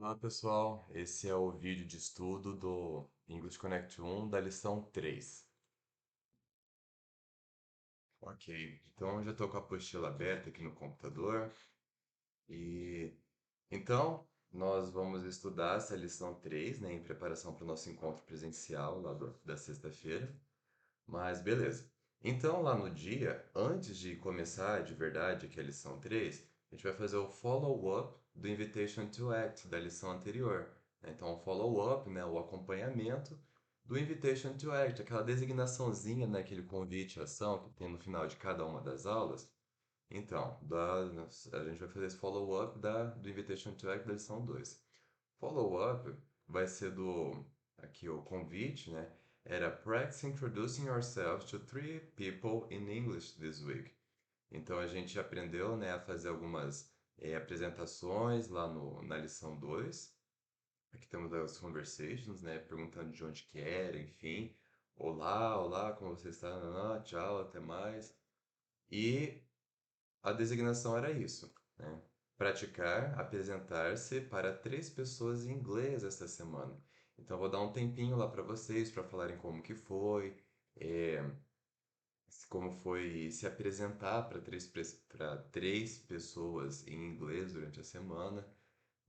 Olá pessoal, esse é o vídeo de estudo do English Connect 1 da lição 3. Ok, então eu já estou com a apostila aberta aqui no computador e então nós vamos estudar essa lição 3, né, em preparação para o nosso encontro presencial lá da sexta-feira. Mas beleza. Então, lá no dia, antes de começar de verdade aqui a lição 3, a gente vai fazer o follow-up do Invitation to Act da lição anterior, né? Então, o follow-up, né, o acompanhamento do Invitation to Act, aquela designaçãozinha, né, aquele convite à ação que tem no final de cada uma das aulas. Então, a gente vai fazer esse follow-up do Invitation to Act da lição 2. Follow-up vai ser aqui o convite, né? Era practice introducing yourself to three people in English this week. Então a gente aprendeu, né, a fazer algumas apresentações lá na lição 2. Aqui temos as conversations, né, perguntando de onde que era, enfim. Olá, olá, como você está? Tchau, até mais. E a designação era isso, né? Praticar, apresentar-se para três pessoas em inglês esta semana. Então, vou dar um tempinho lá para vocês para falarem como que foi, é, como foi se apresentar para três pessoas em inglês durante a semana,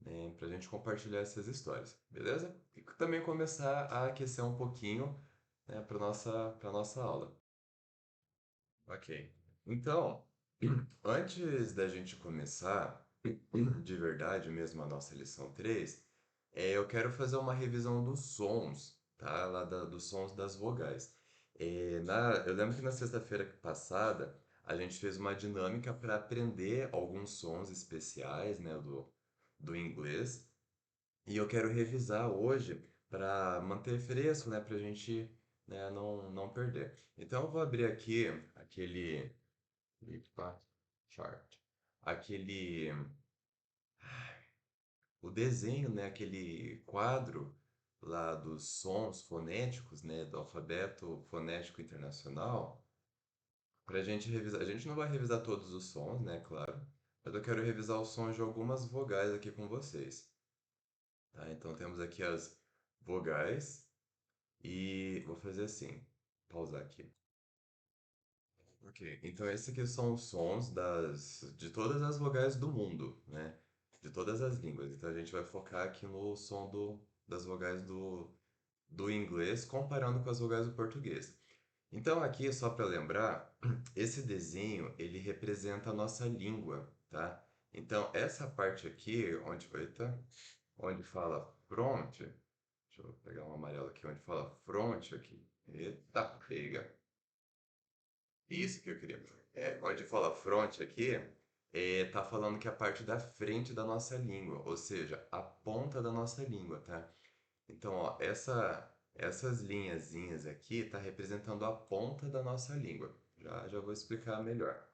né? Para a gente compartilhar essas histórias, beleza? E também começar a aquecer um pouquinho, né, para nossa aula. Ok. Então, antes da gente começar de verdade mesmo a nossa lição 3, eu quero fazer uma revisão dos sons, tá? Dos sons das vogais. Eu lembro que na sexta-feira passada a gente fez uma dinâmica para aprender alguns sons especiais, né, do inglês, e eu quero revisar hoje para manter fresco, né, para a gente, né, não perder. Então eu vou abrir aqui aquele Flipchart, chart, aquele o desenho, né, aquele quadro lá dos sons fonéticos, né, do alfabeto fonético internacional, para a gente revisar. A gente não vai revisar todos os sons, né, claro, mas eu quero revisar os sons de algumas vogais aqui com vocês, tá? Então temos aqui as vogais e vou fazer assim, pausar aqui. Ok, então esses aqui são os sons de todas as vogais do mundo, né? De todas as línguas. Então a gente vai focar aqui no som das vogais do inglês comparando com as vogais do português. Então aqui, só para lembrar, esse desenho ele representa a nossa língua, tá? Então essa parte aqui, eita, onde fala front, deixa eu pegar um amarelo aqui, onde fala front aqui. Eita, pega. Isso que eu queria. Onde fala front aqui, tá falando que é a parte da frente da nossa língua, ou seja, a ponta da nossa língua, tá? Então, ó, essas linhazinhas aqui tá representando a ponta da nossa língua. Já vou explicar melhor.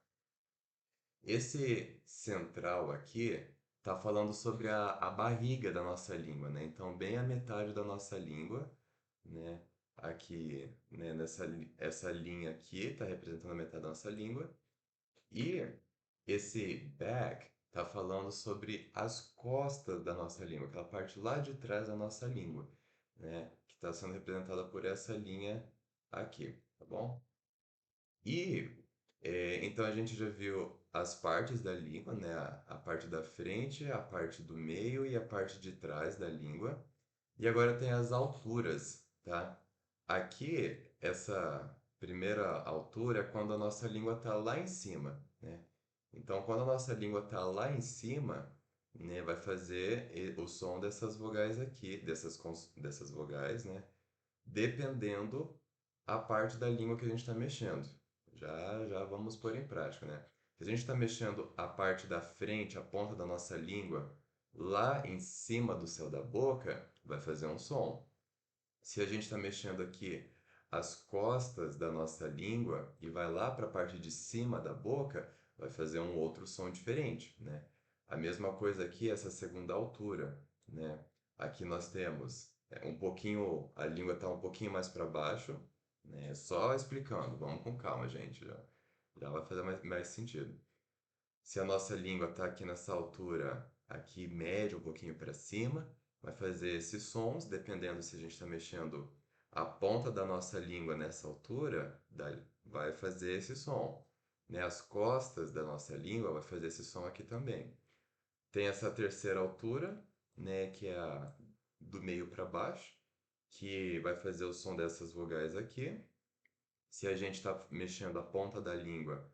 Esse central aqui tá falando sobre a barriga da nossa língua, né? Então, bem a metade da nossa língua, né? Aqui, né, essa linha aqui está representando a metade da nossa língua. E esse back está falando sobre as costas da nossa língua, aquela parte lá de trás da nossa língua, né? Que está sendo representada por essa linha aqui, tá bom? E então a gente já viu as partes da língua, né? A parte da frente, a parte do meio e a parte de trás da língua. E agora tem as alturas, tá? Aqui, essa primeira altura é quando a nossa língua está lá em cima, né? Então, quando a nossa língua está lá em cima, né, vai fazer o som dessas vogais aqui, dessas vogais, né? Dependendo a parte da língua que a gente está mexendo. Já vamos pôr em prática, né? Se a gente está mexendo a parte da frente, a ponta da nossa língua, lá em cima do céu da boca, vai fazer um som. Se a gente está mexendo aqui as costas da nossa língua e vai lá para a parte de cima da boca, vai fazer um outro som diferente, né? A mesma coisa aqui, essa segunda altura, né? Aqui nós temos um pouquinho, a língua está um pouquinho mais para baixo, né? Só explicando, vamos com calma, gente, já vai fazer mais sentido. Se a nossa língua está aqui nessa altura, aqui médio, um pouquinho para cima, vai fazer esses sons, dependendo se a gente está mexendo a ponta da nossa língua nessa altura, vai fazer esse som. Né? As costas da nossa língua vai fazer esse som aqui também. Tem essa terceira altura, né, que é a do meio para baixo, que vai fazer o som dessas vogais aqui. Se a gente está mexendo a ponta da língua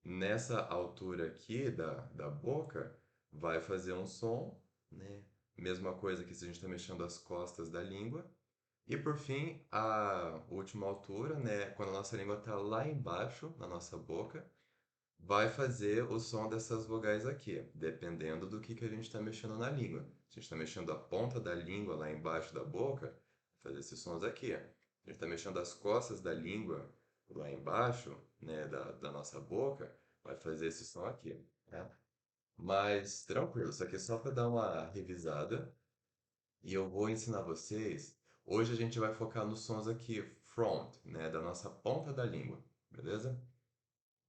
nessa altura aqui da boca, vai fazer um som, né? Mesma coisa que se a gente está mexendo as costas da língua. E por fim, a última altura, né? Quando a nossa língua está lá embaixo, na nossa boca, vai fazer o som dessas vogais aqui, dependendo do que a gente está mexendo na língua. Se a gente está mexendo a ponta da língua lá embaixo da boca, vai fazer esses sons aqui. Se a gente está mexendo as costas da língua lá embaixo, né, da nossa boca, vai fazer esse som aqui. Né? Mas tranquilo, isso aqui é só para dar uma revisada. E eu vou ensinar vocês. Hoje a gente vai focar nos sons aqui front, né, da nossa ponta da língua, beleza?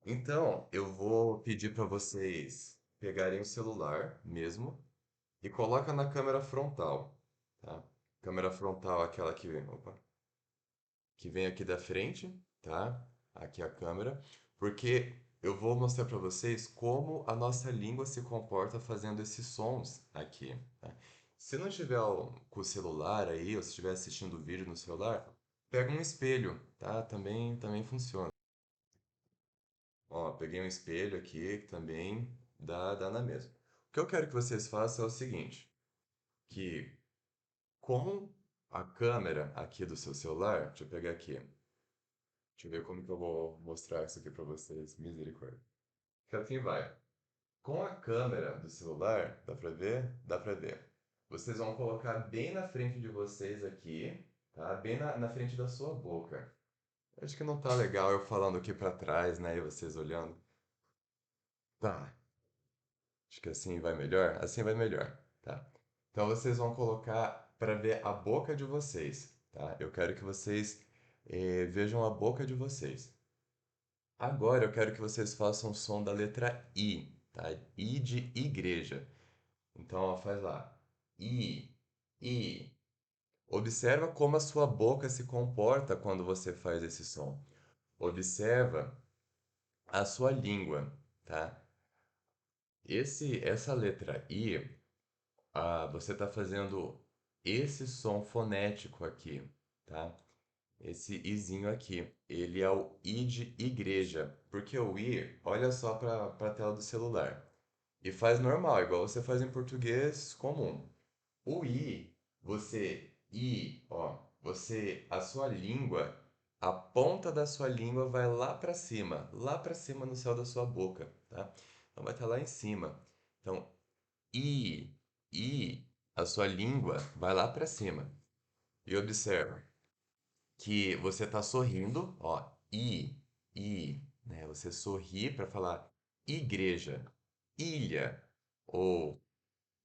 Então, eu vou pedir para vocês pegarem o celular mesmo e coloca na câmera frontal, tá? Câmera frontal, aquela que vem, opa, que vem aqui da frente, tá? Aqui a câmera, porque eu vou mostrar para vocês como a nossa língua se comporta fazendo esses sons aqui, tá? Se não tiver com o celular aí, ou se estiver assistindo o vídeo no celular, pega um espelho, tá? Também funciona. Ó, peguei um espelho aqui que também dá na mesma. O que eu quero que vocês façam é o seguinte, que com a câmera aqui do seu celular, deixa eu pegar aqui, deixa eu ver como que eu vou mostrar isso aqui para vocês, misericórdia. Que assim vai. Com a câmera do celular, dá pra ver? Dá pra ver. Vocês vão colocar bem na frente de vocês aqui, tá? Bem na frente da sua boca. Acho que não tá legal eu falando aqui pra trás, né? E vocês olhando. Tá. Acho que assim vai melhor. Assim vai melhor, tá? Então vocês vão colocar para ver a boca de vocês, tá? Eu quero que vocês vejam a boca de vocês. Agora eu quero que vocês façam o som da letra I, tá? I de igreja. Então, ó, faz lá. I, I. Observa como a sua boca se comporta quando você faz esse som. Observa a sua língua, tá? Essa letra I, você está fazendo esse som fonético aqui, tá? Esse izinho aqui, ele é o I de igreja. Porque o I, olha só para a tela do celular. E faz normal, igual você faz em português comum. O I, a sua língua, a ponta da sua língua vai lá para cima no céu da sua boca, tá? Então vai estar lá em cima. Então, I, I, a sua língua vai lá para cima. E observa que você está sorrindo, ó, né? Você sorri para falar igreja, ilha, ou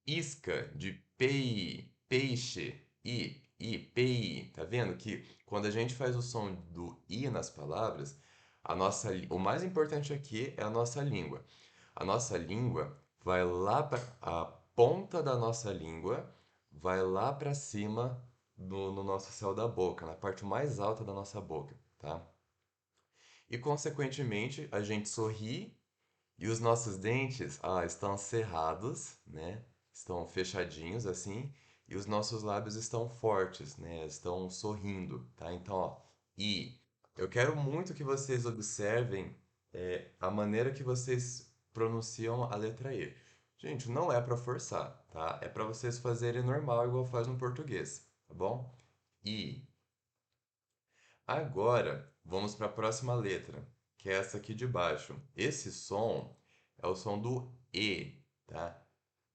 isca de peixe, pei. Tá vendo que quando a gente faz o som do i nas palavras, o mais importante aqui é a nossa língua. A nossa língua vai lá para a ponta da nossa língua, vai lá para cima no nosso céu da boca, na parte mais alta da nossa boca, tá? E consequentemente, a gente sorri e os nossos dentes, estão cerrados, né? Estão fechadinhos assim, e os nossos lábios estão fortes, né? Estão sorrindo, tá? Então, ó, e eu quero muito que vocês observem a maneira que vocês pronunciam a letra E. Gente, não é para forçar, tá? É para vocês fazerem normal, igual faz no português, tá bom? I. Agora, vamos para a próxima letra, que é essa aqui de baixo. Esse som é o som do E, tá?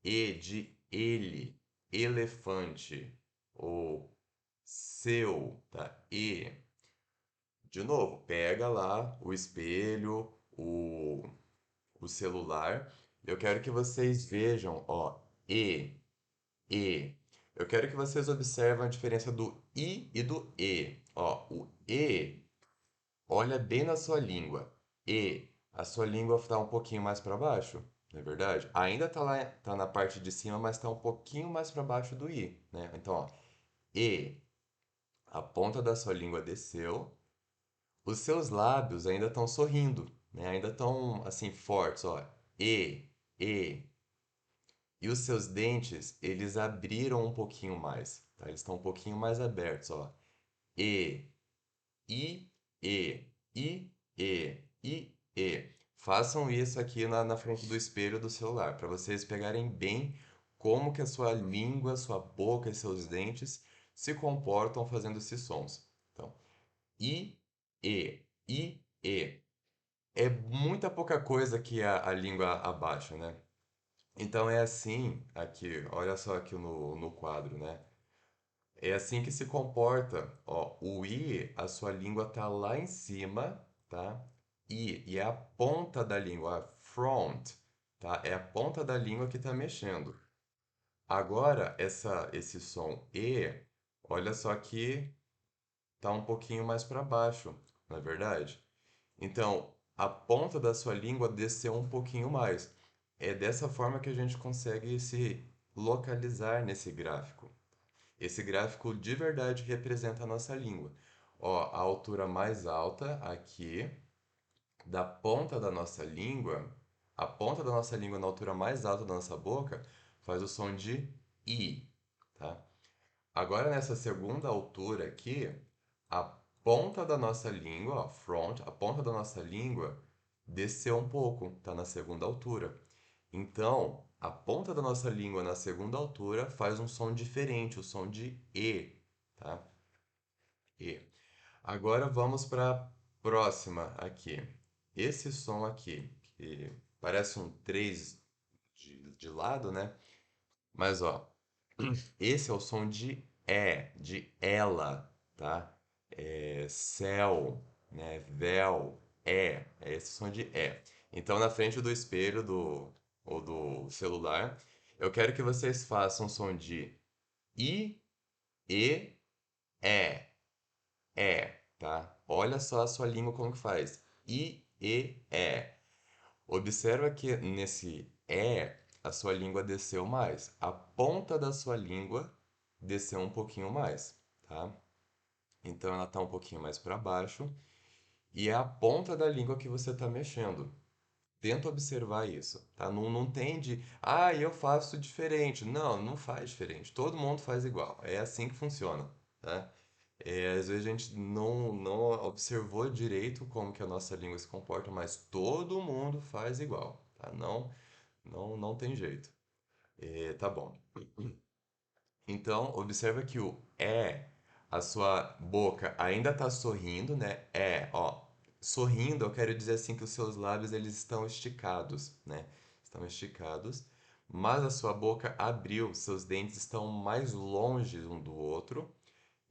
E de ele, elefante, ou seu, tá? E. De novo, pega lá o espelho, o celular. Eu quero que vocês vejam, ó, E. Eu quero que vocês observem a diferença do I e do E. Ó, o E, olha bem na sua língua. E. A sua língua está um pouquinho mais para baixo? não é verdade? Ainda tá lá, tá na parte de cima, mas tá um pouquinho mais para baixo do I, né? Então, ó, E, a ponta da sua língua desceu, os seus lábios ainda estão sorrindo, né? Ainda estão assim fortes, ó. E, E. E os seus dentes, eles abriram um pouquinho mais, tá? Eles estão um pouquinho mais abertos, ó. E, I, E, I, E, I, E. Façam isso aqui na frente do espelho do celular, para vocês pegarem bem como que a sua língua, sua boca e seus dentes se comportam fazendo esses sons. Então, I, I, E. É muita pouca coisa que a língua abaixa, né? Então é assim aqui, olha só aqui no quadro, né? É assim que se comporta. Ó, o I, a sua língua tá lá em cima, tá? E é a ponta da língua, a front, tá? É a ponta da língua que tá mexendo. Agora, esse som E, olha só que tá um pouquinho mais para baixo, não é verdade? Então, a ponta da sua língua desceu um pouquinho mais. É dessa forma que a gente consegue se localizar nesse gráfico. Esse gráfico de verdade representa a nossa língua. Ó, a altura mais alta aqui da ponta da nossa língua, a ponta da nossa língua na altura mais alta da nossa boca faz o som de I, tá? Agora nessa segunda altura aqui, a ponta da nossa língua, ó, front, a ponta da nossa língua desceu um pouco, tá na segunda altura. Então, a ponta da nossa língua na segunda altura faz um som diferente, o som de E, tá? E. Agora vamos para a próxima aqui. Esse som aqui, que parece um 3 de lado, né? Mas ó, esse é o som de ela, tá? É céu, né? Véu, é esse som de é. Então, na frente do espelho ou do celular, eu quero que vocês façam som de I, E, é, tá? Olha só a sua língua como que faz. I, E, é. Observa que nesse a sua língua desceu mais. A ponta da sua língua desceu um pouquinho mais, tá? Então ela está um pouquinho mais para baixo e é a ponta da língua que você está mexendo. Tenta observar isso, tá? Não tem de, eu faço diferente. Não, não faz diferente. Todo mundo faz igual. É assim que funciona, tá? Às vezes a gente não observou direito como que a nossa língua se comporta, mas todo mundo faz igual, tá? Não tem jeito. Tá bom. Então, observa que o a sua boca ainda está sorrindo, né? Ó. Sorrindo, eu quero dizer assim que os seus lábios eles estão esticados, né? Estão esticados, mas a sua boca abriu, seus dentes estão mais longe um do outro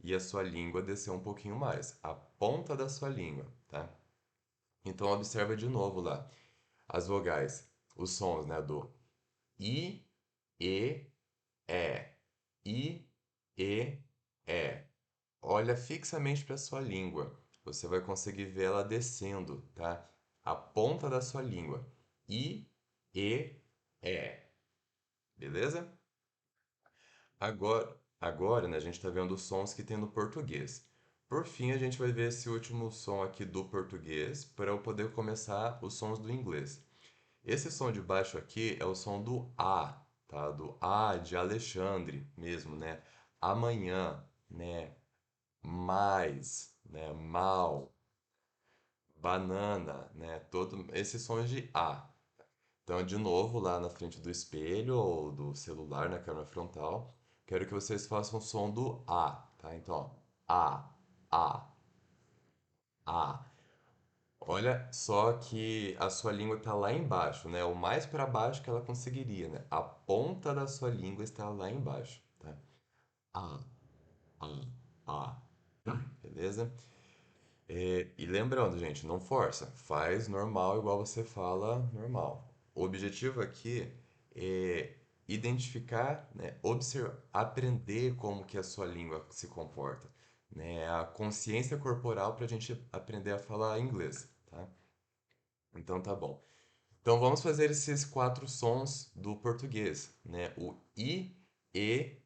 e a sua língua desceu um pouquinho mais, a ponta da sua língua, tá? Então observa de novo lá as vogais, os sons, né, do I, E, é. I, E, é. Olha fixamente para sua língua. Você vai conseguir ver ela descendo, tá? A ponta da sua língua. I, E, é. Beleza? Agora, né, a gente está vendo os sons que tem no português. Por fim, a gente vai ver esse último som aqui do português para eu poder começar os sons do inglês. Esse som de baixo aqui é o som do A, tá? Do A de Alexandre mesmo, né? Amanhã, né? Mais, né? Mal, banana, né? Todo esses sons de A. Então, de novo, lá na frente do espelho ou do celular, na câmera frontal, quero que vocês façam o som do A, tá? Então, ó, A, A, A. Olha só que a sua língua está lá embaixo, né? O mais para baixo que ela conseguiria, né? A ponta da sua língua está lá embaixo, tá? A, A, A. Beleza? E lembrando, gente, não força. Faz normal igual você fala normal. O objetivo aqui é identificar, né? Observar, aprender como que a sua língua se comporta, né? A consciência corporal para a gente aprender a falar inglês, tá? Então tá bom. Então vamos fazer esses quatro sons do português, né? O I, E,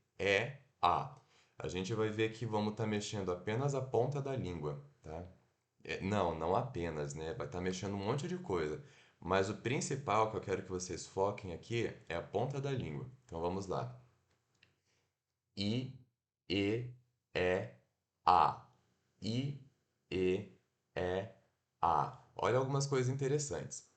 A. A gente vai ver que vamos estar mexendo apenas a ponta da língua, tá? Não, não apenas, né? Vai estar mexendo um monte de coisa. Mas o principal que eu quero que vocês foquem aqui é a ponta da língua. Então vamos lá. I, E, A. I, E, A. Olha algumas coisas interessantes.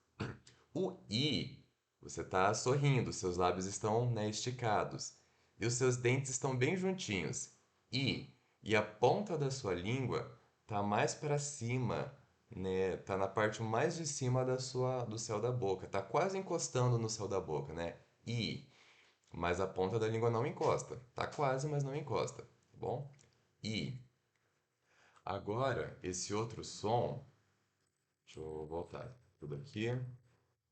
O I, você está sorrindo, seus lábios estão, né, esticados e os seus dentes estão bem juntinhos. I, e a ponta da sua língua está mais para cima, né? Tá na parte mais de cima do céu da boca, tá quase encostando no céu da boca, né? I, mas a ponta da língua não encosta. Tá quase, mas não encosta, tá bom? I. Agora, esse outro som, deixa eu voltar tudo aqui.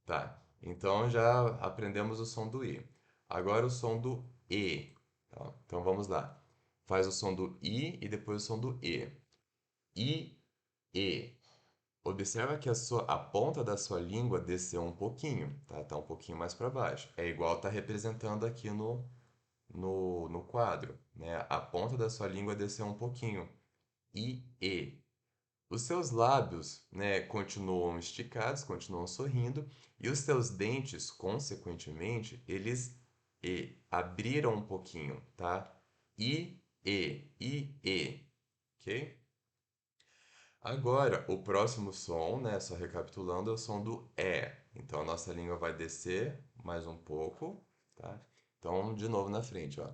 Tá, então já aprendemos o som do I. Agora o som do E. Tá? Então vamos lá. Faz o som do I e depois o som do E. I, E. Observa que a ponta da sua língua desceu um pouquinho, tá? Tá um pouquinho mais para baixo. É igual tá representando aqui no quadro, né? A ponta da sua língua desceu um pouquinho. I, E. Os seus lábios, né, continuam esticados, continuam sorrindo, e os seus dentes, consequentemente, eles abriram um pouquinho, tá? I, ok? Agora, o próximo som, né, só recapitulando, é o som do E. Então, a nossa língua vai descer mais um pouco, tá? Então, de novo na frente, ó.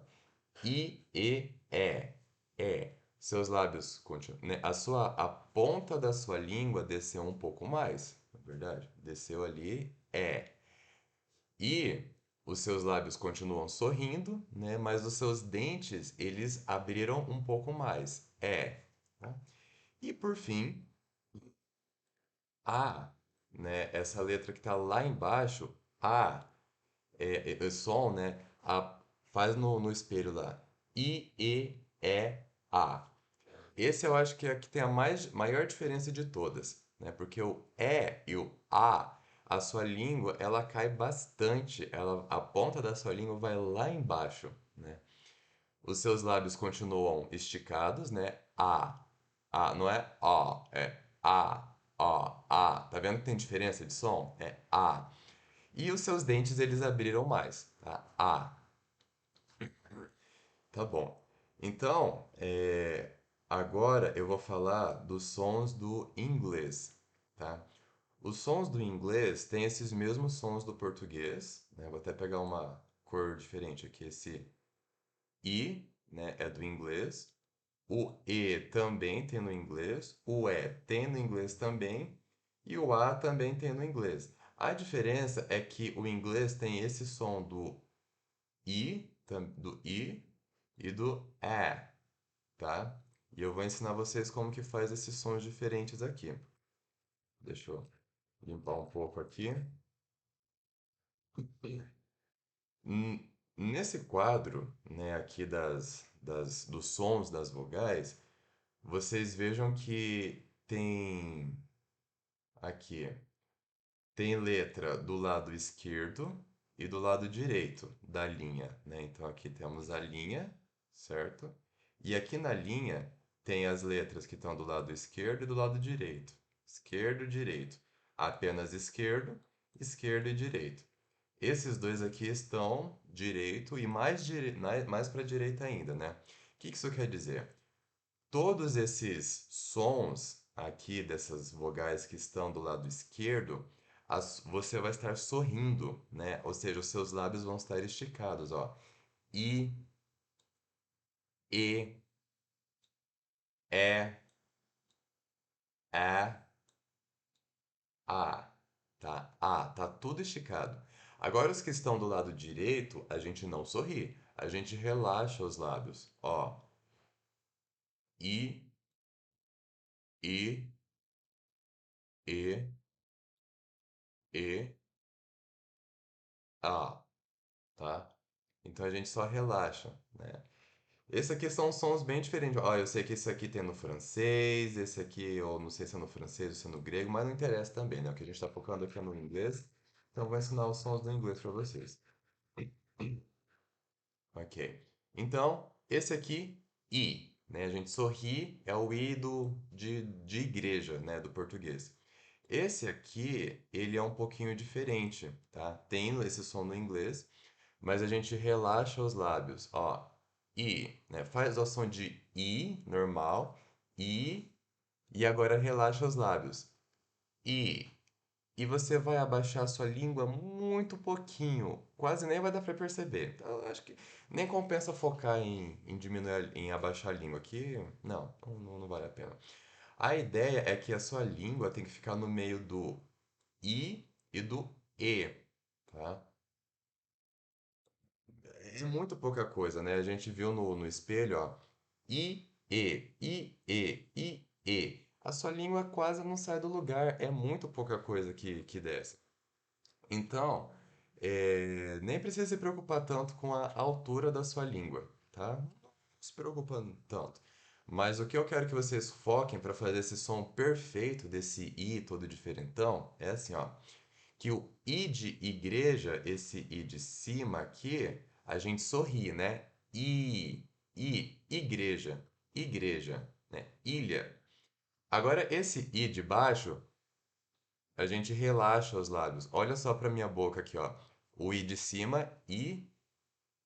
I, E, é. É. Seus lábios continuam, né? A ponta da sua língua desceu um pouco mais, na verdade. Desceu ali, é. E os seus lábios continuam sorrindo, né? Mas os seus dentes, eles abriram um pouco mais, é. Tá? E por fim, A, né? Essa letra que está lá embaixo, A, é som, né? A, faz no espelho lá. I, E, A. Esse eu acho que é a que tem a maior diferença de todas, né? Porque o E e o a sua língua, ela cai bastante, a ponta da sua língua vai lá embaixo, né? Os seus lábios continuam esticados, né? Não é ó, é a. Tá vendo que tem diferença de som? É a. E os seus dentes, eles abriram mais, tá? A. Tá bom. Então, agora eu vou falar dos sons do inglês, tá? Os sons do inglês têm esses mesmos sons do português, né? Vou até pegar uma cor diferente aqui. Esse I, né, é do inglês. O E também tem no inglês. O E tem no inglês também. E o A também tem no inglês. A diferença é que o inglês tem esse som do I e do é, tá? E eu vou ensinar vocês como que faz esses sons diferentes aqui. Deixa eu limpar um pouco aqui. Nesse quadro, né, aqui dos sons das vogais, vocês vejam que aqui, tem letra do lado esquerdo e do lado direito da linha, né? Então aqui temos a linha, certo? E aqui na linha tem as letras que estão do lado esquerdo e do lado direito. Esquerdo, direito. Apenas esquerdo, esquerdo e direito. Esses dois aqui estão direito e mais para a direita ainda, né? O que isso quer dizer? Todos esses sons aqui dessas vogais que estão do lado esquerdo, você vai estar sorrindo, né? Ou seja, os seus lábios vão estar esticados, ó. I, E, é, A, tá? A, tá tudo esticado. Agora os que estão do lado direito, a gente não sorri, a gente relaxa os lábios, ó. I, E, E, E, A, tá? Então a gente só relaxa, né? Esse aqui são sons bem diferentes. Ó, eu sei que esse aqui tem no francês, esse aqui eu não sei se é no francês ou se é no grego, mas não interessa também, né? O que a gente está focando aqui é no inglês. Então, eu vou ensinar os sons do inglês para vocês. Ok. Então, esse aqui, I, né? A gente sorri é o I de igreja, né? Do português. Esse aqui, ele é um pouquinho diferente, tá? Tem esse som no inglês, mas a gente relaxa os lábios, ó. I, né? Faz o som de I, normal, I, e agora relaxa os lábios. I. E você vai abaixar a sua língua muito pouquinho, quase nem vai dar para perceber. Então, eu acho que nem compensa focar em diminuir, em abaixar a língua aqui. Não vale a pena. A ideia é que a sua língua tem que ficar no meio do I e do E, tá? É muito pouca coisa, né? A gente viu no espelho, ó, I, E, I, E, I, E. A sua língua quase não sai do lugar, é muito pouca coisa que desce. Então, nem precisa se preocupar tanto com a altura da sua língua, tá? Não se preocupa tanto. Mas o que eu quero que vocês foquem para fazer esse som perfeito desse I todo diferentão é assim, ó, que o I de igreja, esse I de cima aqui, a gente sorri, né? Igreja, igreja, né? Ilha. Agora esse I de baixo a gente relaxa os lábios. Olha só para minha boca aqui, ó. O I de cima, I,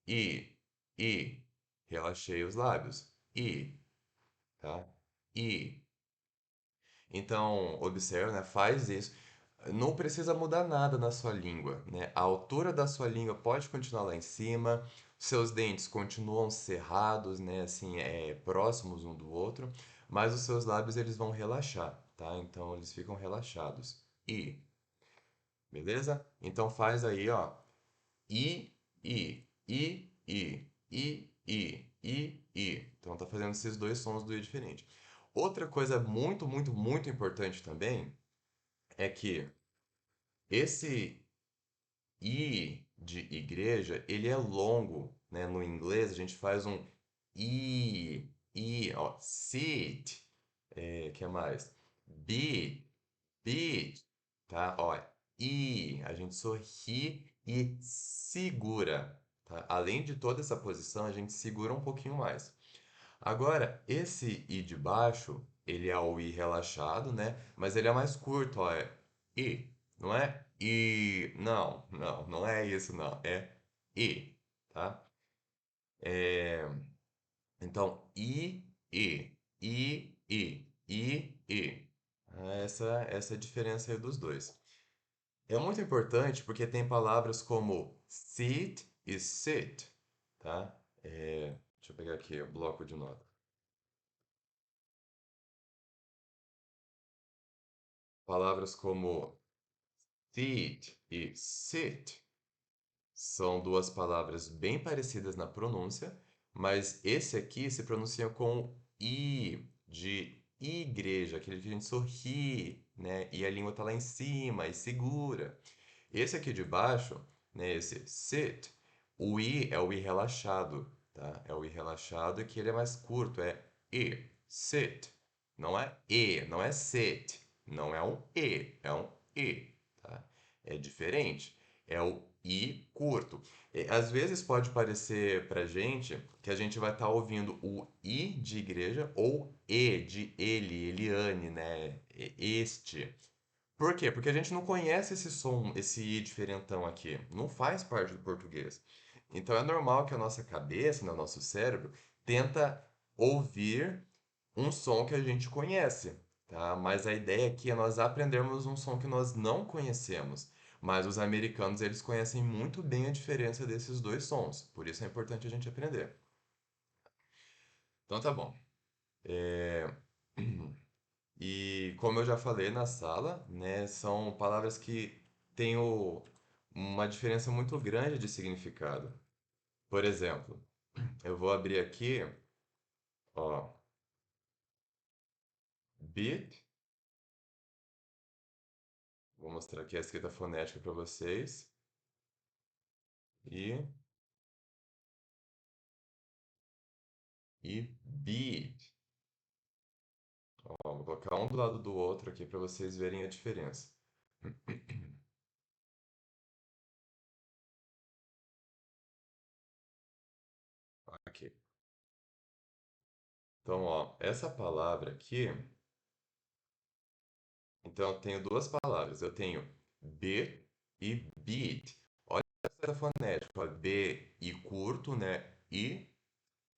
I. Relaxei os lábios. I, tá? I. Então, observa, né? Faz isso. Não precisa mudar nada na sua língua, né? A altura da sua língua pode continuar lá em cima. Seus dentes continuam cerrados, né? Assim, próximos um do outro. Mas os seus lábios, eles vão relaxar, tá? Então, eles ficam relaxados. I. Beleza? Então faz aí, ó. I, I, I, I, I, I, I, I. Então tá fazendo esses dois sons do I diferente. Outra coisa muito, muito, muito importante também é que esse I de igreja, ele é longo, né? No inglês a gente faz um I, ó, sit, que é mais? Beat, beat, tá? Ó, e a gente sorri e segura, tá? Além de toda essa posição, a gente segura um pouquinho mais. Agora, esse I de baixo, ele é o I relaxado, né? Mas ele é mais curto, ó, é I, não é I, não é isso não, é I, tá? É, então, I. Essa é a diferença aí dos dois. É muito importante porque tem palavras como sit e sit, tá? Deixa eu pegar aqui o bloco de nota. Palavras como sit e sit são duas palavras bem parecidas na pronúncia, mas esse aqui se pronuncia com I, de igreja, aquele que a gente sorri, né? E a língua tá lá em cima e segura. Esse aqui de baixo, né, esse sit, o I é o I relaxado, tá? É o I relaxado que ele é mais curto, é I, sit. Não é sit, não é um E, é um I, tá? É diferente, é o I curto. Às vezes pode parecer pra gente que a gente vai estar ouvindo o I de igreja ou E de ele, Eliane, né? Este. Por quê? Porque a gente não conhece esse som, esse i diferentão aqui. Não faz parte do português. Então é normal que a nossa cabeça, né, o nosso cérebro, tenta ouvir um som que a gente conhece, tá? Mas a ideia aqui é nós aprendermos um som que nós não conhecemos. Mas os americanos, eles conhecem muito bem a diferença desses dois sons. Por isso é importante a gente aprender. Então tá bom. É, E como eu já falei na sala, né, são palavras que têm uma diferença muito grande de significado. Por exemplo, eu vou abrir aqui, ó, beat, vou mostrar aqui a escrita fonética para vocês, e, e beat. Ó, vou colocar um do lado do outro aqui para vocês verem a diferença. Ok. Então, ó, essa palavra aqui, então eu tenho duas palavras. Eu tenho B e beat. Olha essa fonética, ó, B e curto, né? I,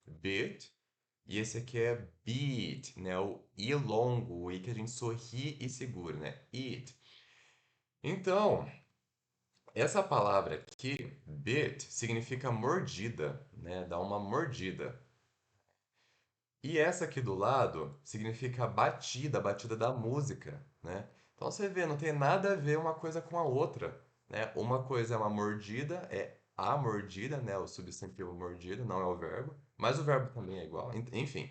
beat. E esse aqui é beat, né? O I longo, o I que a gente sorri e segura, né? It. Então, essa palavra aqui, bit, significa mordida, né? Dá uma mordida. E essa aqui do lado significa batida, batida da música, né? Então você vê, não tem nada a ver uma coisa com a outra, né? Uma coisa é uma mordida, é a mordida, né? O substantivo mordida, não é o verbo, mas o verbo também é igual. Enfim,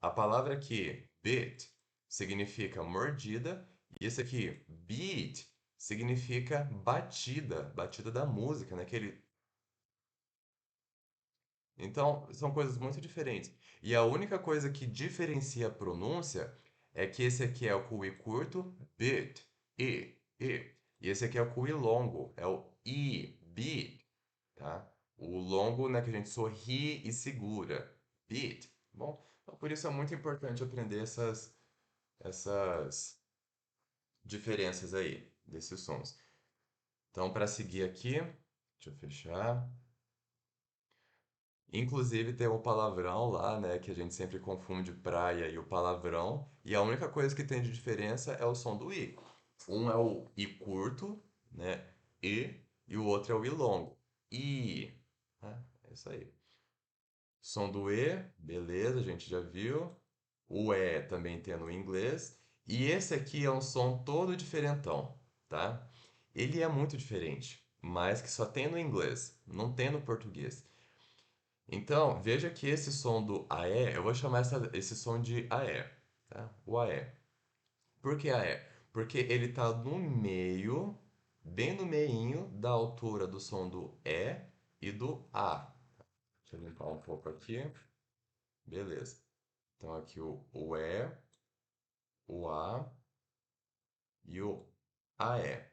a palavra aqui, bit, significa mordida, e esse aqui, beat, significa batida, batida da música, né? Então, são coisas muito diferentes. E a única coisa que diferencia a pronúncia é que esse aqui é o com o I curto, bit, i. E esse aqui é o com o I longo, é o I, bit, tá? O longo, né, que a gente sorri e segura, bit. Bom, então por isso é muito importante aprender essas diferenças aí, desses sons. Então, para seguir aqui, deixa eu fechar. Inclusive tem o palavrão lá, né, que a gente sempre confunde praia e o palavrão, e a única coisa que tem de diferença é o som do i. Um é o i curto, né, e o outro é o i longo, i. Né? É isso aí. Som do e, beleza, a gente já viu. O é também tem no inglês. E esse aqui é um som todo diferentão, tá? Ele é muito diferente, mas que só tem no inglês, não tem no português. Então, veja que esse som do AE, eu vou chamar esse som de AE, tá? O AE. Por que AE? Porque ele está no meio, bem no meinho da altura do som do E e do A. Deixa eu limpar um pouco aqui. Beleza. Então aqui o E, o A e o AE.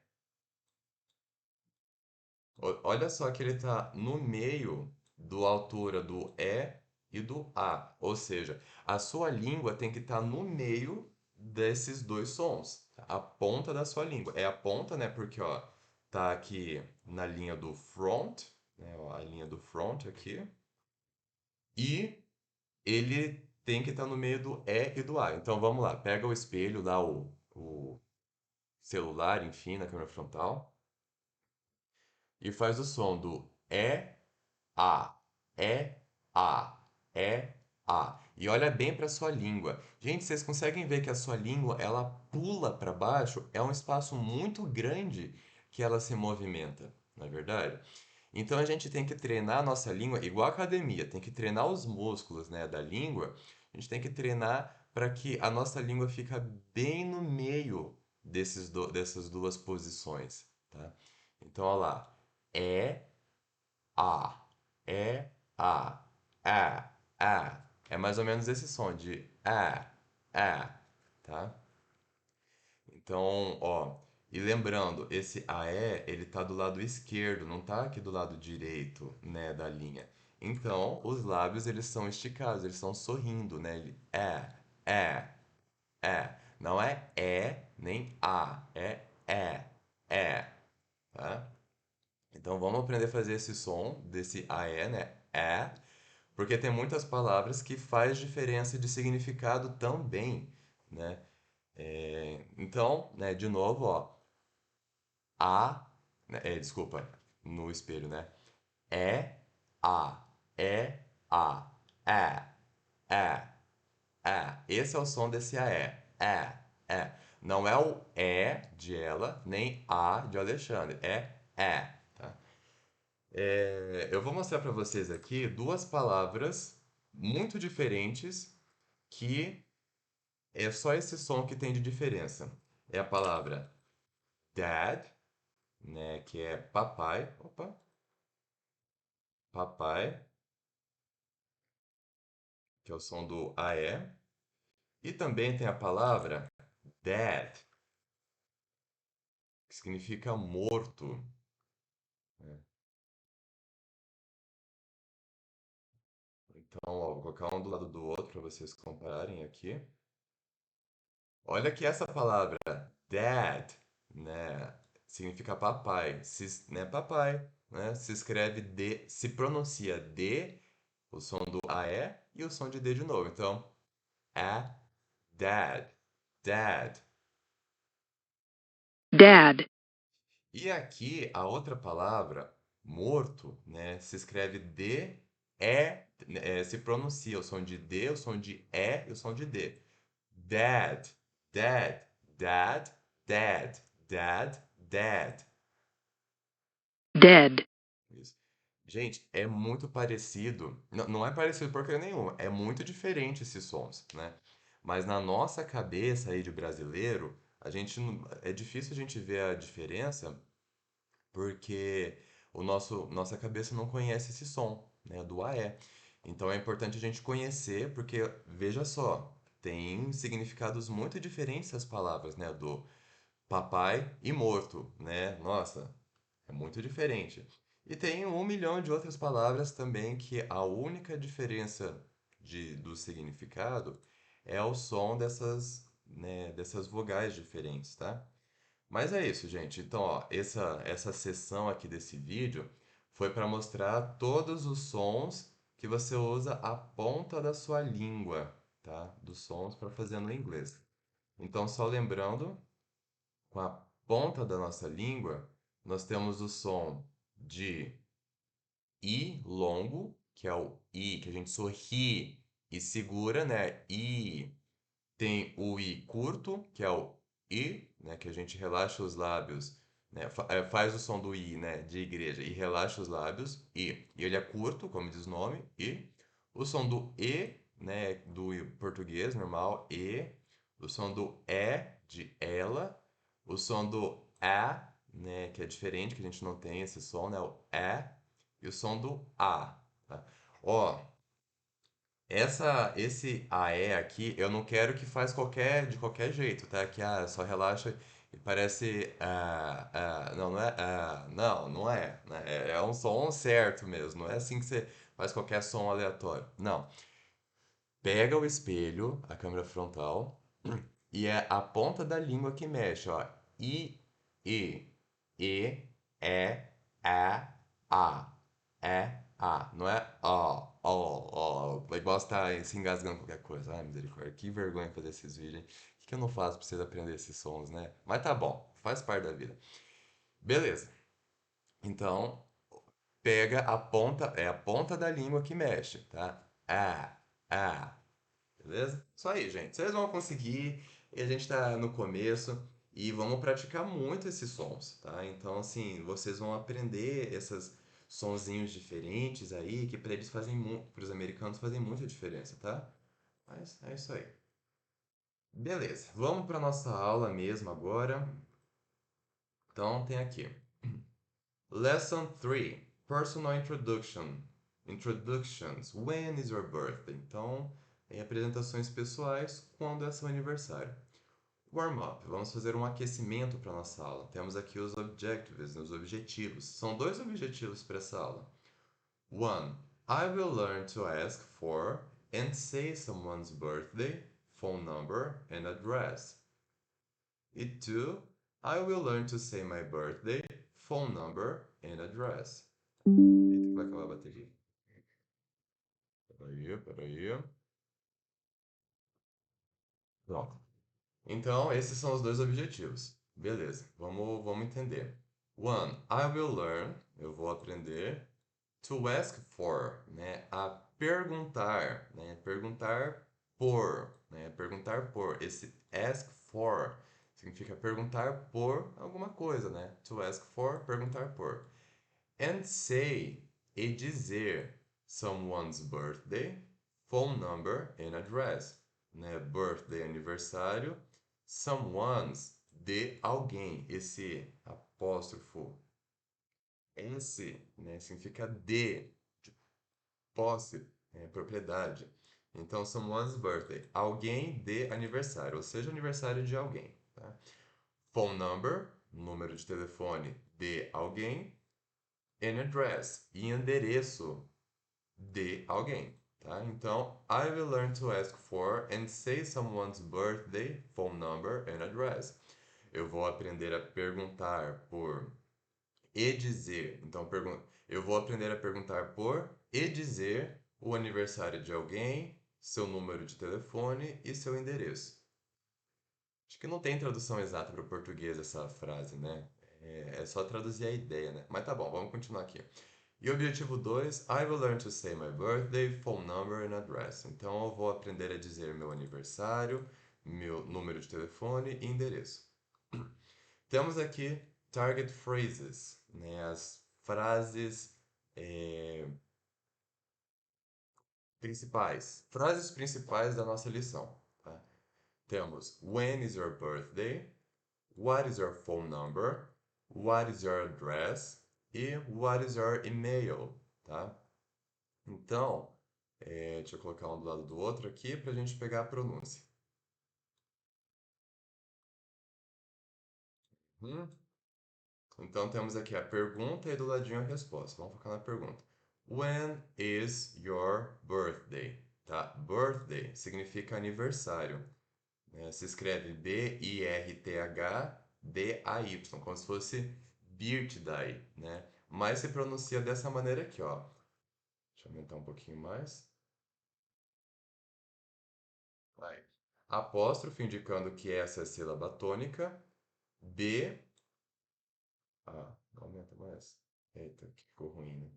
Olha só que ele está no meio da altura do E do A. Ou seja, a sua língua tem que estar no meio desses dois sons. A ponta da sua língua. É a ponta, né? Porque, ó, tá aqui na linha do front, né? Ó, a linha do front aqui. E ele tem que estar no meio do E e do A. Então vamos lá, pega o espelho lá, o celular, enfim, na câmera frontal, e faz o som do A, é, a, é, a. E olha bem para sua língua. Gente, vocês conseguem ver que a sua língua, ela pula para baixo, é um espaço muito grande que ela se movimenta, não é verdade? Então a gente tem que treinar a nossa língua, igual a academia, tem que treinar os músculos, né, da língua. A gente tem que treinar para que a nossa língua fica bem no meio dessas duas posições, tá? Então, olha lá. É, a, a, a. É mais ou menos esse som de tá? Então, ó, e lembrando, esse AE, ele tá do lado esquerdo, não tá aqui do lado direito, né, da linha. Então, os lábios, eles são esticados, eles estão sorrindo, né? Ele é. Não é nem a, é, tá? Então vamos aprender a fazer esse som desse AE, né? É, porque tem muitas palavras que faz diferença de significado também, né? Então, né, de novo, ó, a, né, desculpa, no espelho, né? É, a, é, a, é, Esse é o som desse AE, é. Não é o é de ela, nem a de Alexandre, tá? Eu vou mostrar para vocês aqui duas palavras muito diferentes que é só esse som que tem de diferença. É a palavra dad, né, que é papai, papai, que é o som do AE, e também tem a palavra dead, que significa morto, né? Então, ó, vou colocar um do lado do outro para vocês compararem aqui. Olha aqui essa palavra, dad, né? Significa papai, né? Papai, né? Se escreve D, se pronuncia D, o som do AE e o som de D de novo. Então, a dad, dad. Dad. E aqui a outra palavra, morto, né? Se escreve D, se pronuncia o som de D, o som de E e o som de D. Dad, dad, dad, dad, dad, dad. Dead. Isso. Gente, é muito parecido. Não, não é parecido porcaria nenhuma. É muito diferente esses sons, né? Mas na nossa cabeça aí de brasileiro, é difícil a gente ver a diferença porque nossa cabeça não conhece esse som, né, do AE. Então é importante a gente conhecer, porque veja só, tem significados muito diferentes as palavras, né, do papai e morto, né? Nossa, é muito diferente. E tem 1 milhão de outras palavras também que a única diferença do significado é o som dessas vogais diferentes, tá? Mas é isso, gente. Então, ó, essa sessão aqui desse vídeo foi para mostrar todos os sons que você usa a ponta da sua língua, tá? Dos sons para fazer no inglês. Então, só lembrando, com a ponta da nossa língua, nós temos o som de I longo, que é o I, que a gente sorri e segura, né? I. Tem o I curto, que é o I, né? Que a gente relaxa os lábios, né? Faz o som do I, né? De igreja, e relaxa os lábios, I. E ele é curto, como diz o nome, I. O som do E, né? Do português normal, E. O som do E, de ela. O som do A, né? Que é diferente, que a gente não tem esse som, né? O E. E o som do A, tá? Ó, esse AE aqui, eu não quero que faz de qualquer jeito, tá? Que só relaxa e parece. Não, não é. Não, não é, né? É um som certo mesmo. Não é assim que você faz qualquer som aleatório. Não. Pega o espelho, a câmera frontal, e é a ponta da língua que mexe, ó. I, E, E, A, A. Não é igual você tá se engasgando com qualquer coisa. Ai, misericórdia, que vergonha fazer esses vídeos, hein? O que eu não faço pra vocês aprenderem esses sons, né? Mas tá bom, faz parte da vida. Beleza. Então, pega a ponta da língua que mexe, tá? A. Beleza? Isso aí, gente. Vocês vão conseguir. E a gente tá no começo. E vamos praticar muito esses sons, tá? Então, assim, vocês vão aprender esses sonzinhos diferentes aí, que para eles fazem muito, para os americanos fazem muita diferença, tá? Mas é isso aí. Beleza. Vamos para nossa aula mesmo agora. Então, tem aqui. Lesson 3. Personal Introduction. Introductions. When is your birthday? Então, em apresentações pessoais, quando é seu aniversário? Warm-up. Vamos fazer um aquecimento para nossa aula. Temos aqui os objectives, os objetivos. São 2 objetivos para essa aula. 1. I will learn to ask for and say someone's birthday, phone number and address. E 2. I will learn to say my birthday, phone number and address. Eita, que vai acabar a bateria. Peraí. Pronto. Então, esses são os 2 objetivos. Beleza, vamos entender. 1. I will learn, eu vou aprender. To ask for, né? A perguntar, né? Perguntar por, né? Perguntar por. Esse ask for significa perguntar por alguma coisa, né? To ask for, perguntar por. And say, e dizer someone's birthday, phone number and address, né? Birthday, aniversário, someone's, de alguém. Esse apóstrofo S, né, significa de posse, propriedade. Então, someone's birthday, alguém de aniversário, ou seja, aniversário de alguém. Tá? Phone number, número de telefone de alguém. And address, e endereço de alguém. tá? Então, I will learn to ask for and say someone's birthday, phone number and address. Eu vou aprender a perguntar por e dizer. Então, eu vou aprender a perguntar por e dizer o aniversário de alguém, seu número de telefone e seu endereço. Acho que não tem tradução exata para o português essa frase, né? É só traduzir a ideia, né? Mas tá bom, vamos continuar aqui. E o objetivo 2, I will learn to say my birthday, phone number and address. Então eu vou aprender a dizer meu aniversário, meu número de telefone e endereço. Temos aqui target phrases, né? As frases principais. Frases principais da nossa lição. Tá? Temos when is your birthday? What is your phone number? What is your address? E what is your email? Tá? Então, deixa eu colocar um do lado do outro aqui para a gente pegar a pronúncia. Hum? Então, temos aqui a pergunta e do ladinho a resposta. Vamos focar na pergunta. When is your birthday? Tá? Birthday significa aniversário. Né? Se escreve B-I-R-T-H-D-A-Y, como se fosse birthday, né? Mas se pronuncia dessa maneira aqui, ó. Deixa eu aumentar um pouquinho mais. Vai. Apóstrofo indicando que essa é a sílaba tônica. B. Ah, não aumenta mais. Eita, que ficou ruim, né?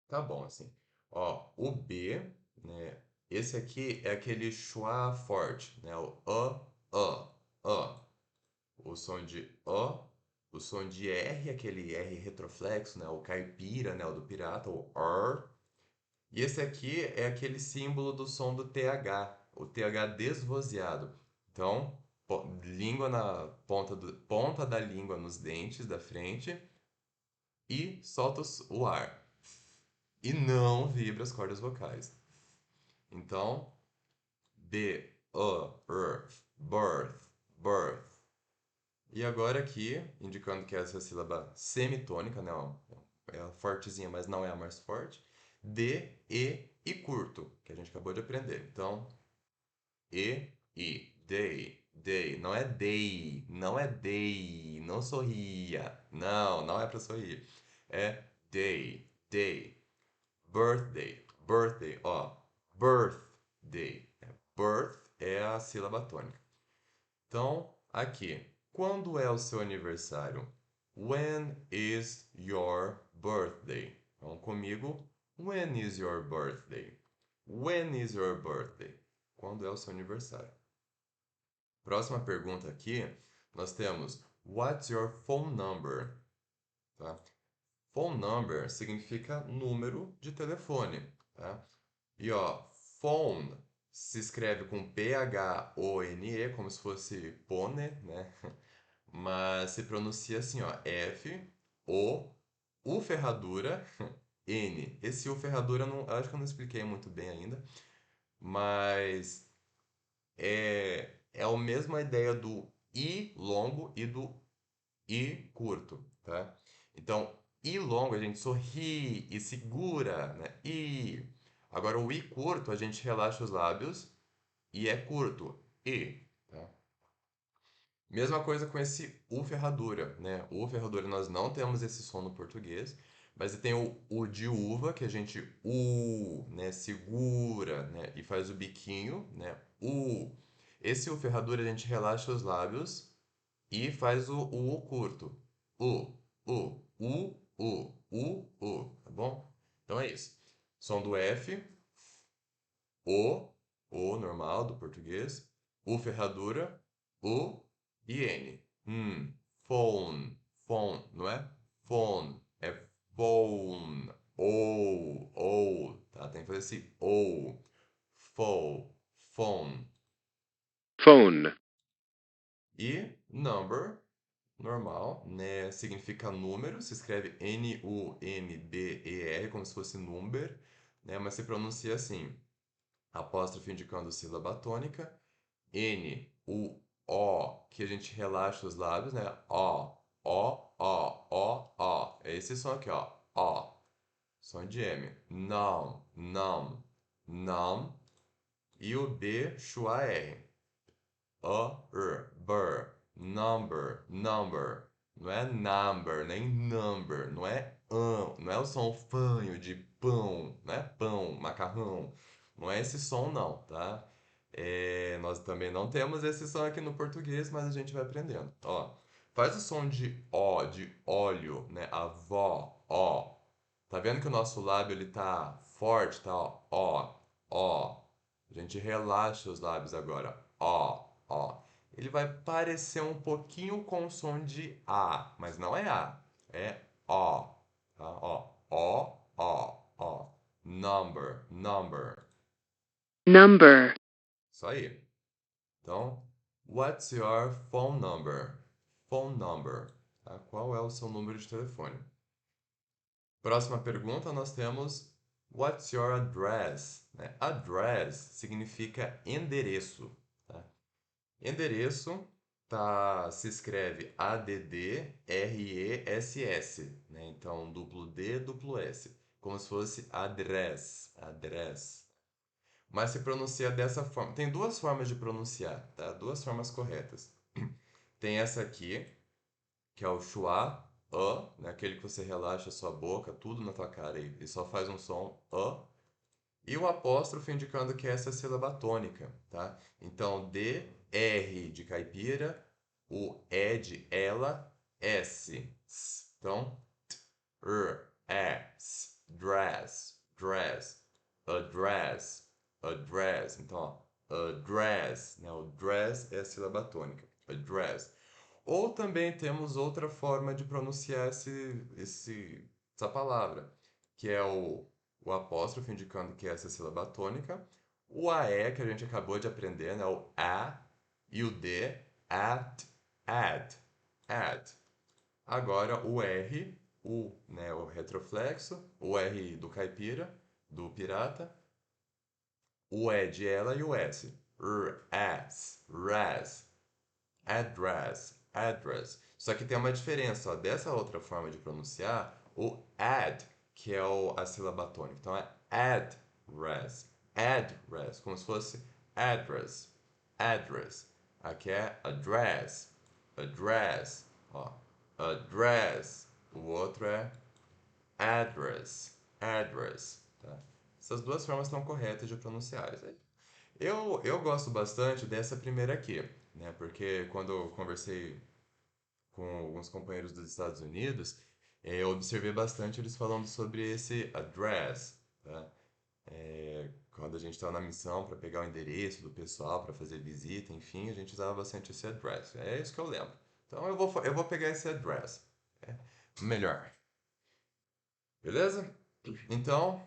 Tá bom assim. Ó, o B, né? Esse aqui é aquele schwa forte, né? O a. O som de o som de R, aquele R retroflexo, né? O caipira, né? O do pirata, o R. E esse aqui é aquele símbolo do som do TH, o TH desvozeado. Então, língua na ponta da língua nos dentes da frente e solta o ar. E não vibra as cordas vocais. Então, B, R, birth, birth. E agora aqui, indicando que essa é a sílaba semitônica, né? Ó, é fortezinha, mas não é a mais forte. D, e curto, que a gente acabou de aprender. Então, day, day. Não é day, não é day, não sorria. Não, não é para sorrir. É day, day. Birthday, birthday, ó. Birthday. Birth é a sílaba tônica. Então, aqui, quando é o seu aniversário? When is your birthday? Então, comigo, when is your birthday? When is your birthday? Quando é o seu aniversário? Próxima pergunta aqui, nós temos what's your phone number? Tá? Phone number significa número de telefone, tá? E ó, phone se escreve com P-H-O-N-E, como se fosse pônei, né? Mas se pronuncia assim, ó, F, O, U ferradura, N. Esse U ferradura, eu acho que eu não expliquei muito bem ainda, mas é a mesma ideia do I longo e do I curto, tá? Então, I longo a gente sorri e segura, né? I. Agora, o I curto a gente relaxa os lábios e é curto, I, tá? Mesma coisa com esse U ferradura, né? U ferradura nós não temos esse som no português, mas tem o U de uva que a gente né, segura, né, e faz o biquinho, né? U. Esse U ferradura a gente relaxa os lábios e faz o U curto. U, tá bom? Então é isso. Som do F, O normal do português, U ferradura, U e N. Phone, phone, não é phone, é phone. Tá? Tem que fazer esse O. Phone. Phone. E number, normal, né? Significa número, se escreve N-U-M-B-E-R, como se fosse number, né? Mas se pronuncia assim. Apóstrofe indicando sílaba tônica. N, O, que a gente relaxa os lábios, né? O. É esse som aqui, ó. O. som de M. Não, não, não. E o B, schwa R. Bur, number, number. Não é number, nem number. Não é não é o som fanho de pão, não é pão, macarrão. Não é esse som não, tá? Nós também não temos esse som aqui no português, mas a gente vai aprendendo. Ó, faz o som de O, de óleo, né? Avó, ó. Tá vendo que o nosso lábio ele tá forte, tá? Ó, ó. A gente relaxa os lábios agora. Ó, ó. Ele vai parecer um pouquinho com o som de A, mas não é A, é Ó. Tá? Ó, ó, ó, ó. Number, number. number, Isso aí. Então, what's your phone number? Phone number. Tá? Qual é o seu número de telefone? Próxima pergunta, nós temos what's your address? Né? Address significa endereço. Tá? Endereço se escreve ADDRESS, né? Então, duplo D, duplo S, como se fosse address, address. Mas se pronuncia dessa forma. Tem duas formas de pronunciar, tá? Duas formas corretas. Tem essa aqui, que é o schwa, né? Aquele que você relaxa a sua boca, tudo na tua cara e só faz um som e o apóstrofo indicando que essa é a sílaba tônica, tá? Então, D, R de caipira, o E de ela, S. Então, S, dress, dress, address, address. Então, ó, address, né? O dress é a sílaba tônica, address. Ou também temos outra forma de pronunciar essa palavra, que é o apóstrofo indicando que essa é a sílaba tônica, o AE que a gente acabou de aprender, né? O A, e o D, at, add, add. Agora o R, né, o retroflexo, o R do caipira, do pirata, o E de ela e o S. As, ras, address, address. Só que tem uma diferença, ó, dessa outra forma de pronunciar, o add, que é a sílaba tônica. Então é address, address, como se fosse address, address. Aqui é address, address, ó, address. O outro é address, address, tá? Essas duas formas estão corretas de pronunciar. Eu gosto bastante dessa primeira aqui, né? Porque quando eu conversei com alguns companheiros dos Estados Unidos, eu observei bastante eles falando sobre esse address, tá? Quando a gente estava na missão para pegar o endereço do pessoal, para fazer visita, enfim, a gente usava bastante esse address. É isso que eu lembro. Então eu vou pegar esse address. É melhor. Beleza? Então,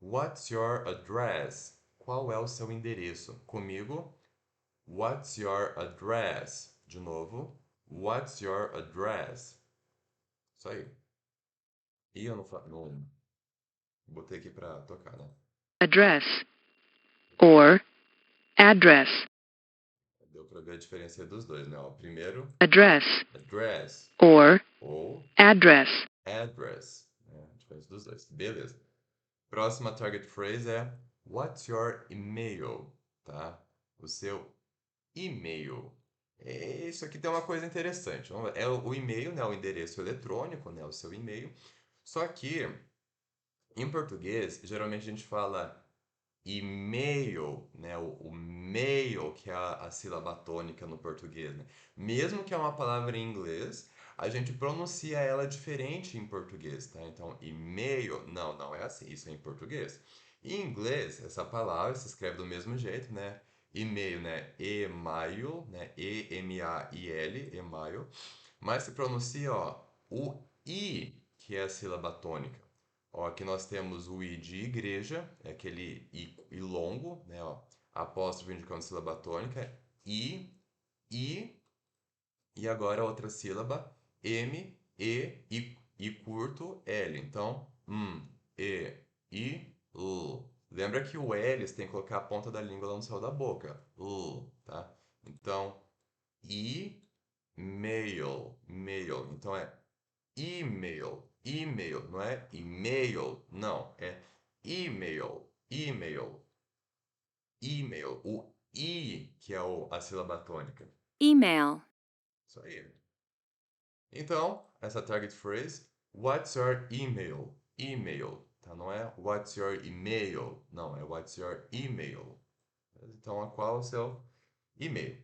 what's your address? Qual é o seu endereço? Comigo, what's your address? De novo, what's your address? Isso aí. E eu não botei aqui pra tocar, né? address, or address, Deu pra ver a diferença dos dois, né? O primeiro, address, address, or ou address, address. Né? A diferença dos dois. Beleza. Próxima target phrase é what's your email? Tá? O seu e-mail. Isso aqui tem uma coisa interessante. É o e-mail, né? O endereço eletrônico, né? O seu e-mail. Só que, em português, geralmente a gente fala e-mail, né? O mail, que é a sílaba tônica no português, né? Mesmo que é uma palavra em inglês, a gente pronuncia ela diferente em português, tá? Então, e-mail, não é assim, isso é em português. Em inglês, essa palavra se escreve do mesmo jeito, né? E-mail, né? E-mail, né? E-M-A-I-L, e-mail. Mas se pronuncia, ó, o I, que é a sílaba tônica. Ó, aqui nós temos o I de igreja, é aquele I longo, né? Ó, apóstrofo indicando sílaba tônica, e agora a outra sílaba, M, I curto, L. Então, E, I, L. Lembra que o L você tem que colocar a ponta da língua lá no céu da boca. L, tá? Então, I, mail. Então é e-mail. e-mail, não é e-mail, não, é e-mail, e-mail, e-mail, o i que é a sílaba tônica. email, Isso aí. Então, essa target phrase, what's your email? Email, tá? Não é what's your email, não, é what's your email. Então, qual é o seu e-mail?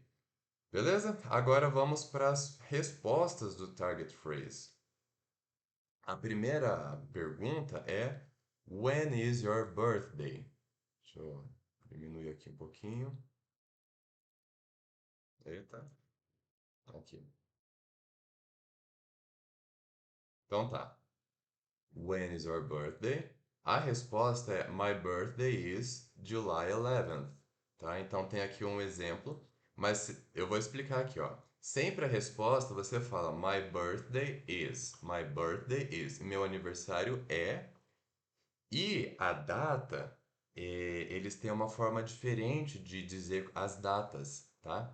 Beleza? Agora vamos para as respostas do target phrase. A primeira pergunta é when is your birthday? Deixa eu diminuir aqui um pouquinho. Eita, aqui. Então tá. When is your birthday? A resposta é my birthday is July 11th, tá? Então tem aqui um exemplo, mas eu vou explicar aqui, ó. Sempre a resposta você fala my birthday is, my birthday is. Meu aniversário é. E a data, eles têm uma forma diferente de dizer as datas, tá?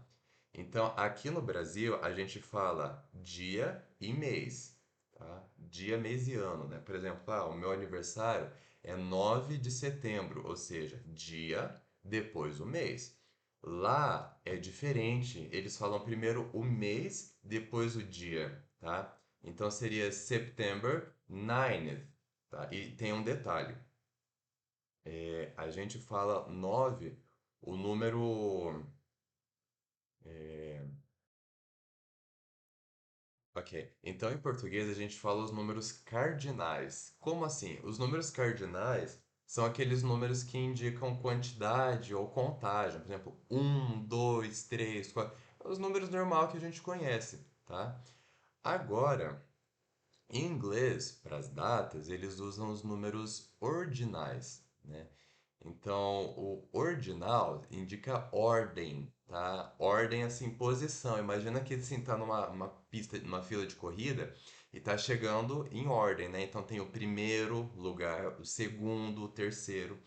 Então, aqui no Brasil, a gente fala dia e mês, tá? Dia, mês e ano, né? Por exemplo, o meu aniversário é 9 de setembro, ou seja, dia, depois o mês. Lá é diferente, eles falam primeiro o mês, depois o dia, tá? Então seria September 9th, tá? E tem um detalhe, a gente fala 9, o número. Ok, então em português a gente fala os números cardinais. Como assim? Os números cardinais são aqueles números que indicam quantidade ou contagem. Por exemplo, um, 2, 3, 4. Os números normal que a gente conhece, tá? Agora, em inglês, para as datas, eles usam os números ordinais, né? Então, o ordinal indica ordem, tá? Ordem, assim, posição. Imagina que, assim, tá numa pista, numa fila de corrida e tá chegando em ordem, né? Então, tem o primeiro lugar, o segundo, o terceiro.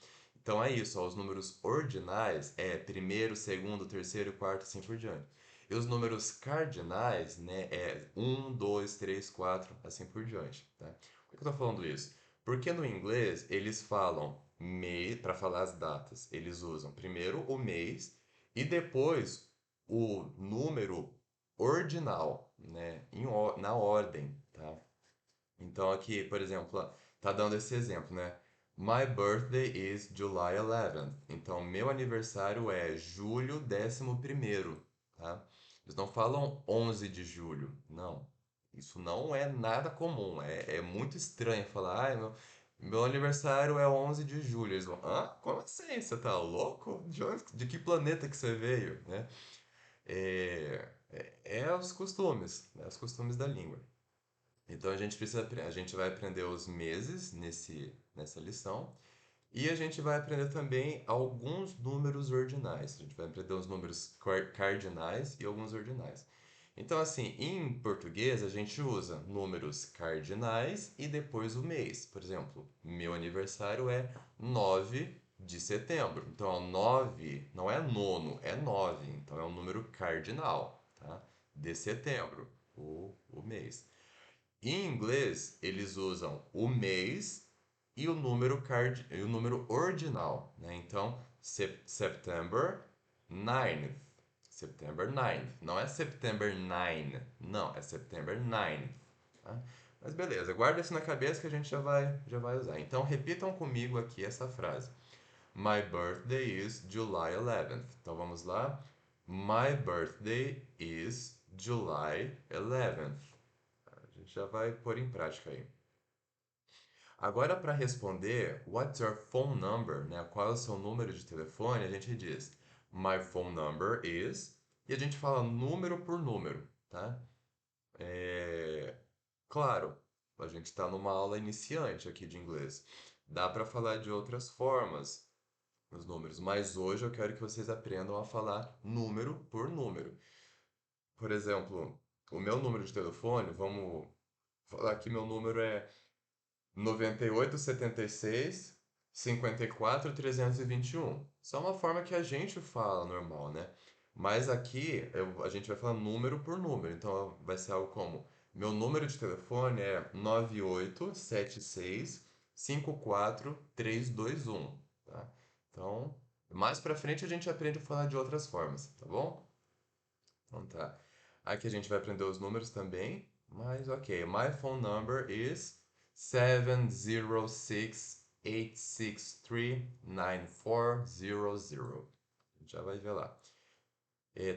Então, é isso, ó, os números ordinais é primeiro, segundo, terceiro, quarto, assim por diante. E os números cardinais, né, é um, 2, 3, 4, assim por diante, tá? Por que eu tô falando isso? Porque no inglês eles falam mês, para falar as datas, eles usam primeiro o mês e depois o número ordinal, né, na ordem, tá? Então aqui, por exemplo, ó, tá dando esse exemplo, né? My birthday is July 11th. Então, meu aniversário é julho 11º, tá? Eles não falam 11 de julho, não. Isso não é nada comum, é muito estranho falar, meu aniversário é 11 de julho. Eles vão, como assim? Você tá louco? De que planeta que você veio, né? É os costumes, né? Os costumes da língua. Então a gente vai aprender os meses nessa lição e a gente vai aprender também alguns números ordinais. A gente vai aprender os números cardinais e alguns ordinais. Então, assim, em português a gente usa números cardinais e depois o mês. Por exemplo, meu aniversário é 9 de setembro. Então, 9 não é nono, é 9. Então, é um número cardinal, tá? De setembro, o mês. Em inglês, eles usam o mês e e o número ordinal, né? Então, September 9th. September 9th. Não é September 9, não, é September 9th. Tá? Mas beleza, guarda isso na cabeça que a gente já vai usar. Então, repitam comigo aqui essa frase. My birthday is July 11th. Então, vamos lá. My birthday is July 11th. A gente já vai pôr em prática aí. Agora, para responder what's your phone number, né? Qual é o seu número de telefone, a gente diz my phone number is e a gente fala número por número, tá? Claro, a gente está numa aula iniciante aqui de inglês. Dá para falar de outras formas os números, mas hoje eu quero que vocês aprendam a falar número por número. Por exemplo, o meu número de telefone, vamos falar que meu número é 9876 54 321. Isso é uma forma que a gente fala normal, né? Mas aqui a gente vai falar número por número. Então vai ser algo como Meu número de telefone é 9876543321, tá? Então, mais pra frente a gente aprende a falar de outras formas, tá bom? Então tá. Aqui a gente vai aprender os números também, mas ok. My phone number is 70686639400. A gente já vai ver lá.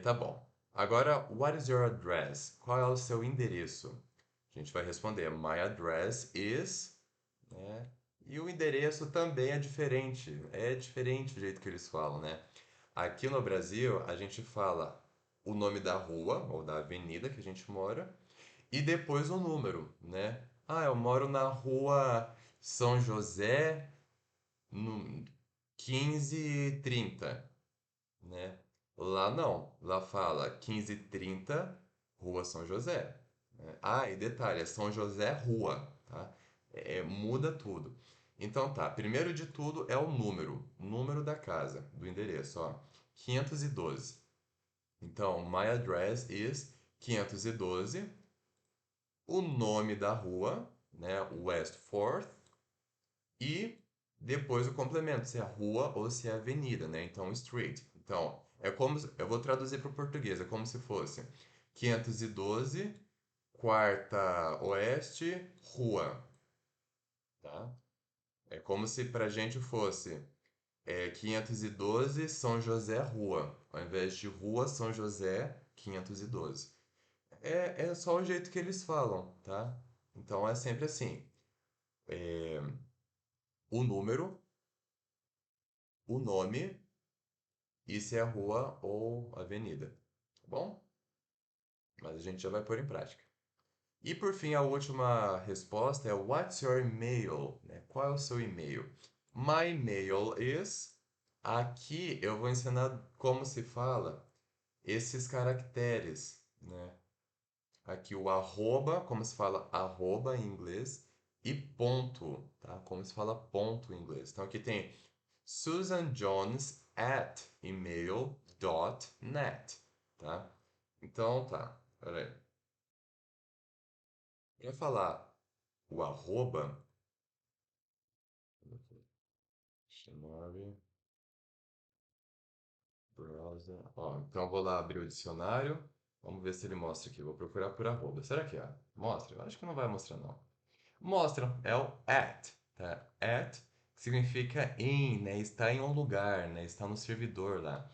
Tá bom. Agora, what is your address? Qual é o seu endereço? A gente vai responder, my address is, né? E o endereço também é diferente. É diferente do jeito que eles falam, né? Aqui no Brasil, a gente fala o nome da rua ou da avenida que a gente mora e depois o número, né? Ah, eu moro na rua São José, no 1530, né? Lá não, lá fala 1530, Rua São José, né? Ah, e detalhe, é São José Rua, tá? Muda tudo. Então tá, primeiro de tudo é o número da casa, do endereço, ó, 512. Então, my address is 512, o nome da rua, né, West Fourth, e depois o complemento, se é rua ou se é avenida, né? Então, street. Então, eu vou traduzir para o português, é como se fosse 512, Quarta Oeste, Rua, tá? É como se pra gente fosse 512 São José Rua, ao invés de Rua São José 512. É só o jeito que eles falam, tá? Então é sempre assim: o número, o nome e se é rua ou avenida, tá bom? Mas a gente já vai pôr em prática. E por fim, a última resposta é What's your email? Né? Qual é o seu e-mail? My email is. Aqui eu vou ensinar como se fala esses caracteres, né? Aqui o arroba, como se fala arroba em inglês, e ponto, tá? Como se fala ponto em inglês. Então aqui tem Susan Jones at email.net, tá? Então tá, peraí. Para falar o arroba, Xenove, browser. Ó, então eu vou lá abrir o dicionário. Vamos ver se ele mostra aqui. Vou procurar por arroba. Será que é? Mostra? Eu acho que não vai mostrar, não. Mostra, é o at, tá? At significa em, né? Está em um lugar, né? Está no servidor lá.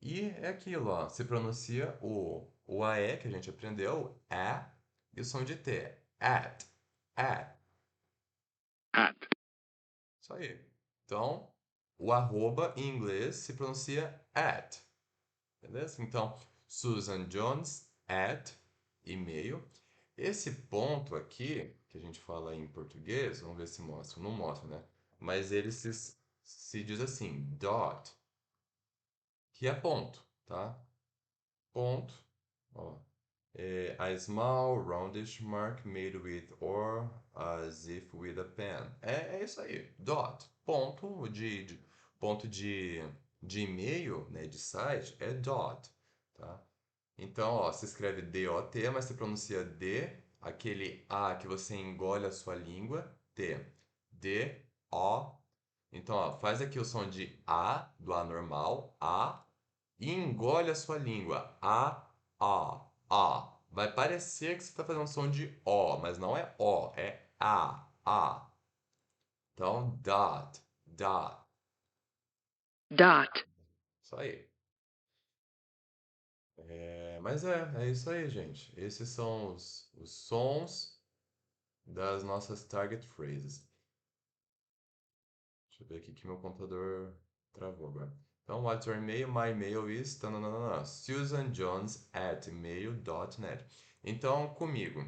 E é aquilo, ó. Se pronuncia o AE que a gente aprendeu, a, e o som de T. At. At. at, Isso aí. Então, o arroba em inglês se pronuncia at. Beleza? Então, Susan Jones at e-mail. Esse ponto aqui, que a gente fala em português, vamos ver se mostra. Não mostra, né? Mas ele se diz assim, dot, que é ponto, tá? Ponto. Ó. A small roundish mark made with or as if with a pen. É isso aí. Dot. Ponto de e-mail, né, de site, é dot, tá? Então, ó, se escreve D-O-T, mas se pronuncia D, aquele A que você engole a sua língua, T. D-O. Então, ó, faz aqui o som de A, do A normal, A, e engole a sua língua. A. Vai parecer que você está fazendo um som de O, mas não é O, é A. Então, dot. dot, Isso aí. Mas é isso aí, gente. Esses são os sons das nossas target phrases. Deixa eu ver aqui que meu computador travou agora. Então, what's your email? My email is tananana, susanjones@email.net. Então, comigo,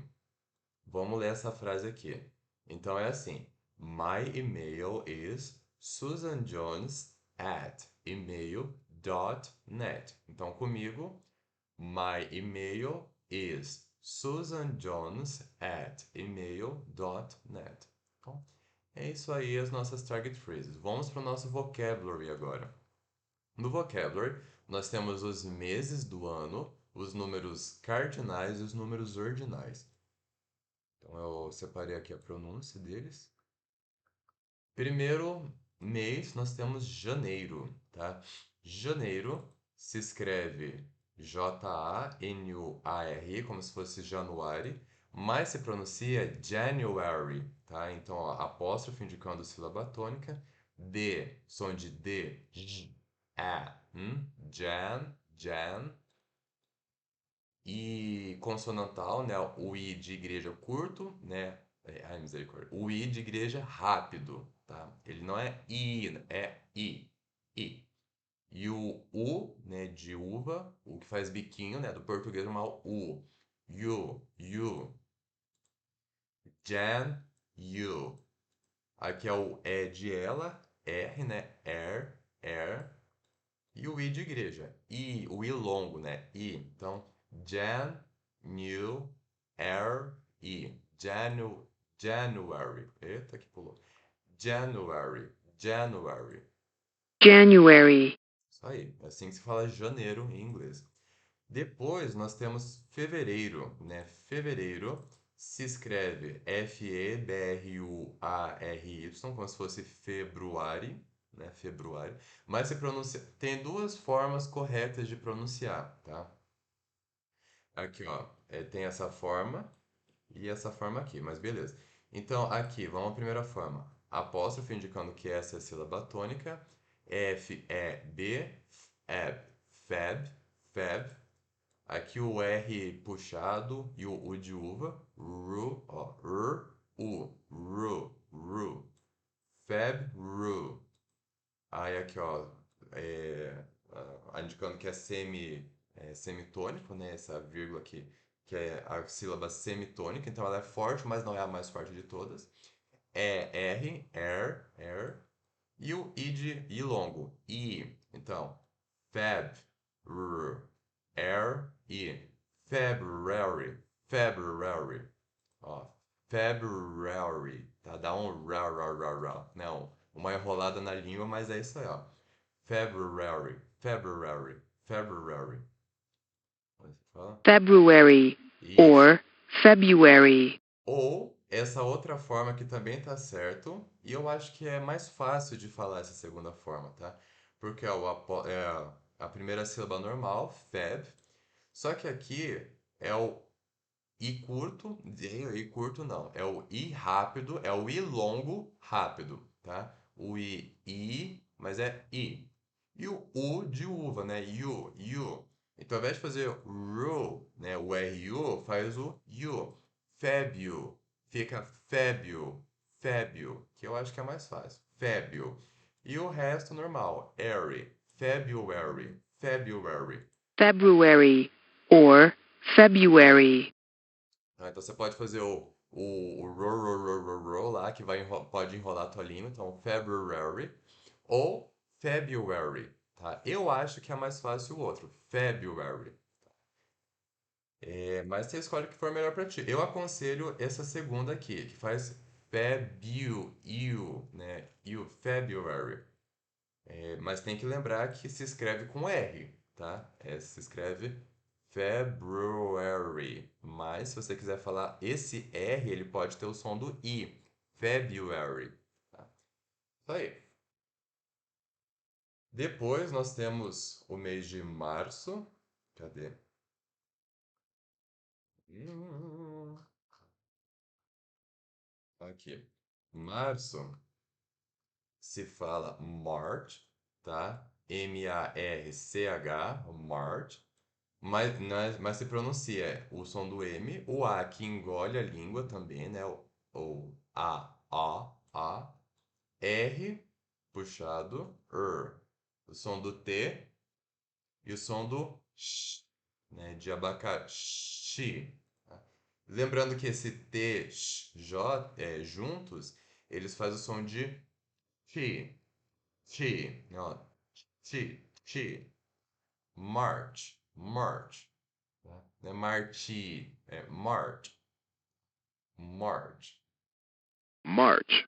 vamos ler essa frase aqui. Então é assim: My email is susanjones@email.net. Então, comigo, my email is susanjones@email.net. Então, é isso aí, as nossas target phrases. Vamos para o nosso vocabulary agora. No vocabulary, nós temos os meses do ano, os números cardinais e os números ordinais. Então eu separei aqui a pronúncia deles. Primeiro mês nós temos janeiro, tá? Janeiro se escreve January, como se fosse Januário, mas se pronuncia January, tá? Então, ó, apóstrofe indicando sílaba tônica, D, som de D, J, Jan, e consonantal, né? O I de igreja curto, né? Ai, misericórdia. O I de igreja rápido, tá? Ele não é I, é I. I. E o U, né, de uva, o que faz biquinho, né, do português normal, U. You. Jan, you. Aqui é o E de ela, R, né, er. E o I de igreja. I, o I longo, né? I. Então, Jan, New, Air, I. January. Eita, que pulou. January. January, Isso aí. É assim que se fala janeiro em inglês. Depois nós temos fevereiro, né? Fevereiro se escreve February, como se fosse February, né? Februário, mas se pronuncia, tem duas formas corretas de pronunciar, tá? Aqui, ó, tem essa forma e essa forma aqui, mas beleza. Então, aqui, vamos à primeira forma. Apóstrofe indicando que essa é a sílaba tônica. F, E, B, feb. Aqui o R puxado e o U de uva. Ru, ó. Ru. Feb. Aí aqui, ó. Indicando que é semitônico, né? Essa vírgula aqui, que é a sílaba semitônica. Então ela é forte, mas não é a mais forte de todas. É R. E o I de I longo. I. Então, Feb. I. February. Ó, February. Tá? Dá um ra. Não, uma enrolada na língua, mas é isso aí, ó. February. Como é que fala? February, Isso. or February. Ou essa outra forma que também tá certo, e eu acho que é mais fácil de falar essa segunda forma, tá? Porque é a primeira sílaba normal, Feb, só que aqui é o I curto, I curto não, é o I rápido, é o I longo rápido, tá? O I, mas é I. E o U de uva, né? You. Então, ao invés de fazer ru, né? O RU, faz o U. Fébio. Fica Fébio, que eu acho que é mais fácil. Fébio. E o resto normal. February. February, or February. Então você pode fazer o ro lá, que pode enrolar a tua língua. Então, February ou February, tá? Eu acho que é mais fácil o outro, February. Mas você escolhe o que for melhor para ti. Eu aconselho essa segunda aqui, que faz né? February. Mas tem que lembrar que se escreve com R, tá? Se escreve February. Mas se você quiser falar esse R, ele pode ter o som do I. February. Tá? Isso aí. Depois nós temos o mês de março. Cadê? Hum, Aqui. Março se fala March, tá? March. Mas se pronuncia o som do M, o A que engole a língua também, né? O A. R puxado, O som do T e o som do Sh, né? De abacaxi. Tá? Lembrando que esse T, Sh, J, juntos, eles fazem o som de Chi. Ó, Chi. March. Tá? Não é Marti, é March. March,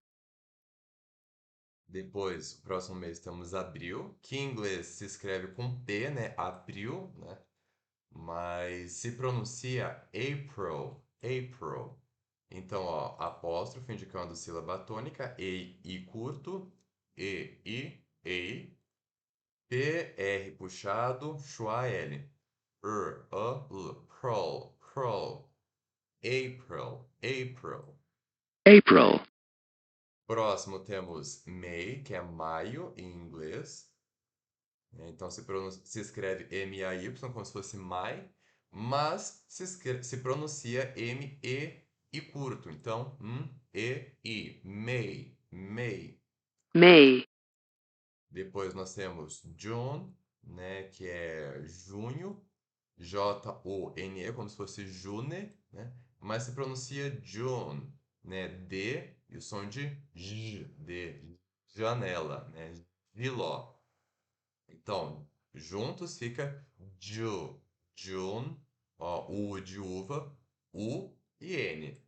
Depois, o próximo mês temos abril, que em inglês se escreve com P, né? April, né? Mas se pronuncia April. Então, ó, apóstrofo indicando sílaba tônica, I curto, ei, PR puxado, schwa, L. Pearl, April. April, Próximo temos May, que é maio em inglês. Então se escreve M-A-Y como se fosse Mai, mas se pronuncia M-E-I curto. Então, E-I, May. May, Depois nós temos June, né, que é junho, J-O-N-E, como se fosse June, né, mas se pronuncia June, né, D e o som de J, de janela, né, Giló. Então, juntos fica June, ó, U de uva, U e N.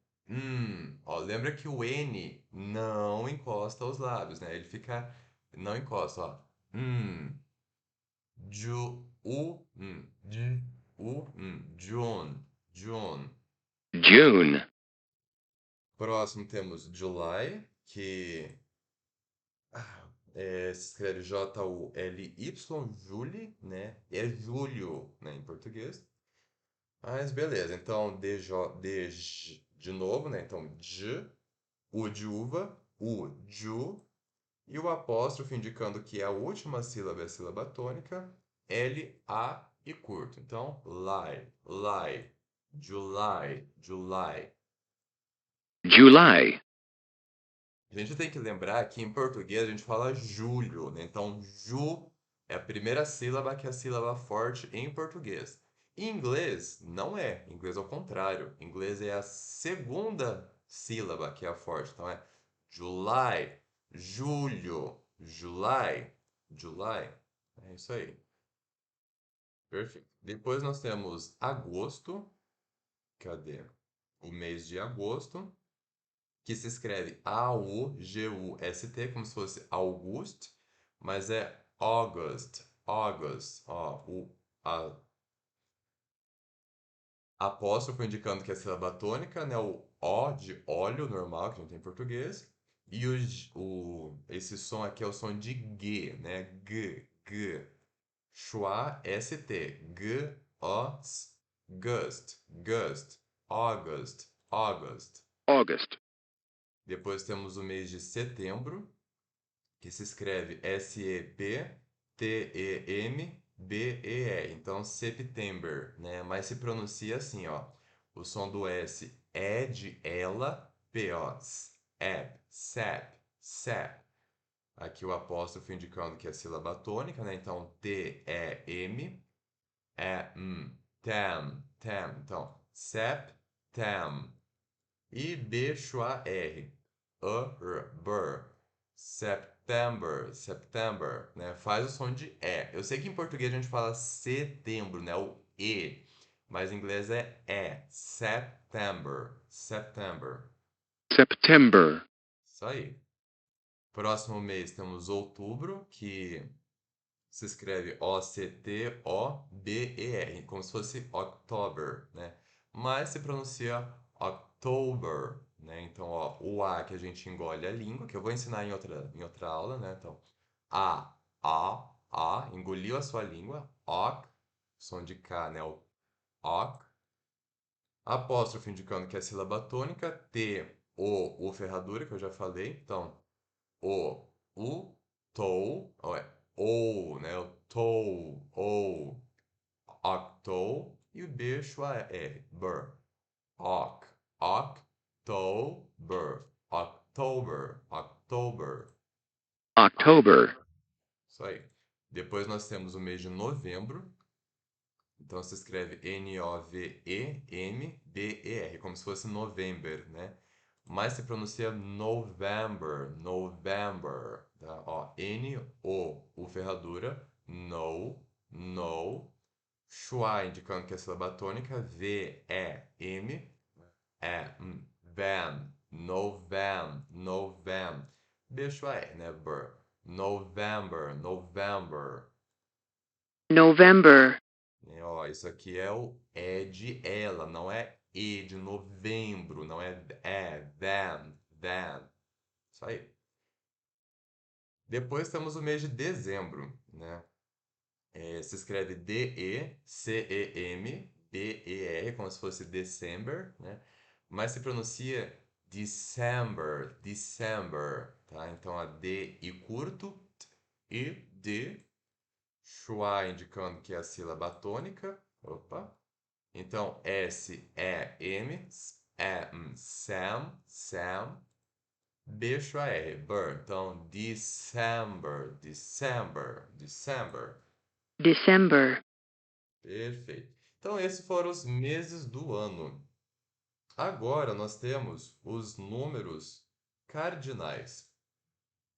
Ó, lembra que o N não encosta aos lábios, né? Ele fica, não encosta, ó. June. June, Próximo temos July, que se escreve J-U-L-Y, Julie, né? É julho, né, em português. Mas beleza, então de novo, né? Então, U de uva, Ju, e o apóstrofo indicando que a última sílaba é a sílaba tônica, L, A e curto. Então, July. July, A gente tem que lembrar que em português a gente fala julho, né? Então, ju é a primeira sílaba que é a sílaba forte em português. Em inglês, não é. Em inglês é o contrário. Em inglês é a segunda sílaba que é a forte. Então, é July, julho, July. É isso aí. Perfeito. Depois nós temos agosto. Cadê? O mês de agosto, que se escreve A-U-G-U-S-T, como se fosse August, mas é August. Ó, apóstrofo indicando que é sílaba tônica, né? O O de óleo normal, que a gente tem em português. E esse som aqui é o som de G, né? G. Schwa, S-T. Gust. August. August, Depois temos o mês de setembro, que se escreve S-E-P-T-E-M-B-E-R. Então, September, né? Mas se pronuncia assim, ó. O som do S é de ela, P-O, sap. Aqui o apóstrofo indicando que é sílaba tônica, né? Então, T-E-M, tem. Então, Septem. E B, schwa, R. September, né? Faz o som de E. Eu sei que em português a gente fala setembro, né? O E. Mas em inglês é E. September. September, Isso aí. Próximo mês temos outubro, que se escreve O-C-T-O-B-E-R, como se fosse October, né? Mas se pronuncia October, né? Então, ó, o A que a gente engole a língua, que eu vou ensinar em outra aula, né? Então, engoliu a sua língua, som de K, né? O oc, apóstrofo indicando que é sílaba tônica, U ferradura, que eu já falei, então, o, tou, né? O tou, octou, e o B, schwa, R, October. October, Isso aí. Depois nós temos o mês de novembro. Então se escreve N-O-V-E-M-B-E-R, como se fosse November, né? Mas se pronuncia November. Tá? Ó, N-O, ferradura, no. Schwa, indicando que é sílaba tônica, V-E-M, Novem. Beijo aí, né? November. November, Ó, isso aqui é o é de ela, não é E de novembro, não é then. Isso aí. Depois temos o mês de dezembro, né? Se escreve December, como se fosse December, né? Mas se pronuncia December, tá? Então a D I curto, e D, schwa indicando que é a sílaba tônica. Opa. Então S-E-M, Sam, B, schwa R, Burr. Então December. December, Perfeito. Então, esses foram os meses do ano. Agora nós temos os números cardinais,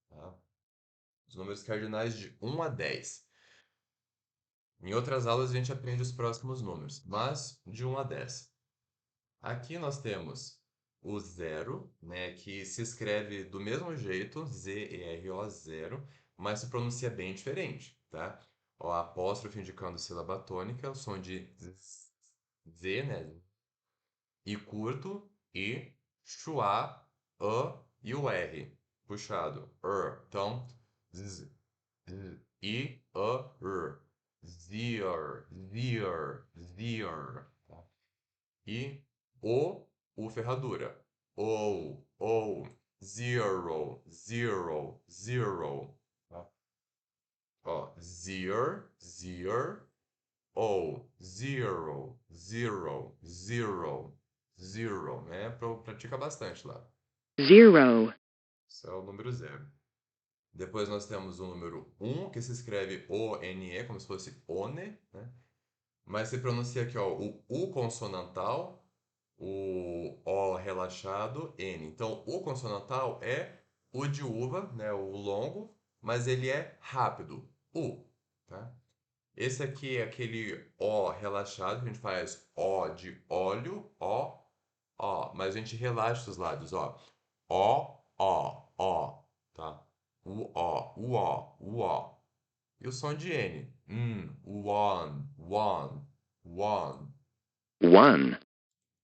tá? Os números cardinais de 1 a 10. Em outras aulas a gente aprende os próximos números, mas de 1 a 10. Aqui nós temos o zero, né, que se escreve do mesmo jeito, Z-E-R-O, zero, mas se pronuncia bem diferente, tá? O apóstrofe indicando sílaba tônica, o som de Z, né, I curto, I, schwa, A e o R, puxado, Então, Z, Z, I, A, R. Zier, tá? E o ferradura. Zero, tá? Ó, zero, né? Pratica bastante lá. zero, Isso é o número zero. Depois nós temos o número 1, que se escreve O-N-E, como se fosse one, né? Mas se pronuncia aqui, ó, o U consonantal, o O relaxado, N. Então, o consonantal é o de uva, né, o longo, mas ele é rápido, U, tá? Esse aqui é aquele O relaxado, que a gente faz O de óleo, ó, mas a gente relaxa os lábios, ó. Ó, tá? O. E o som de N. One. one,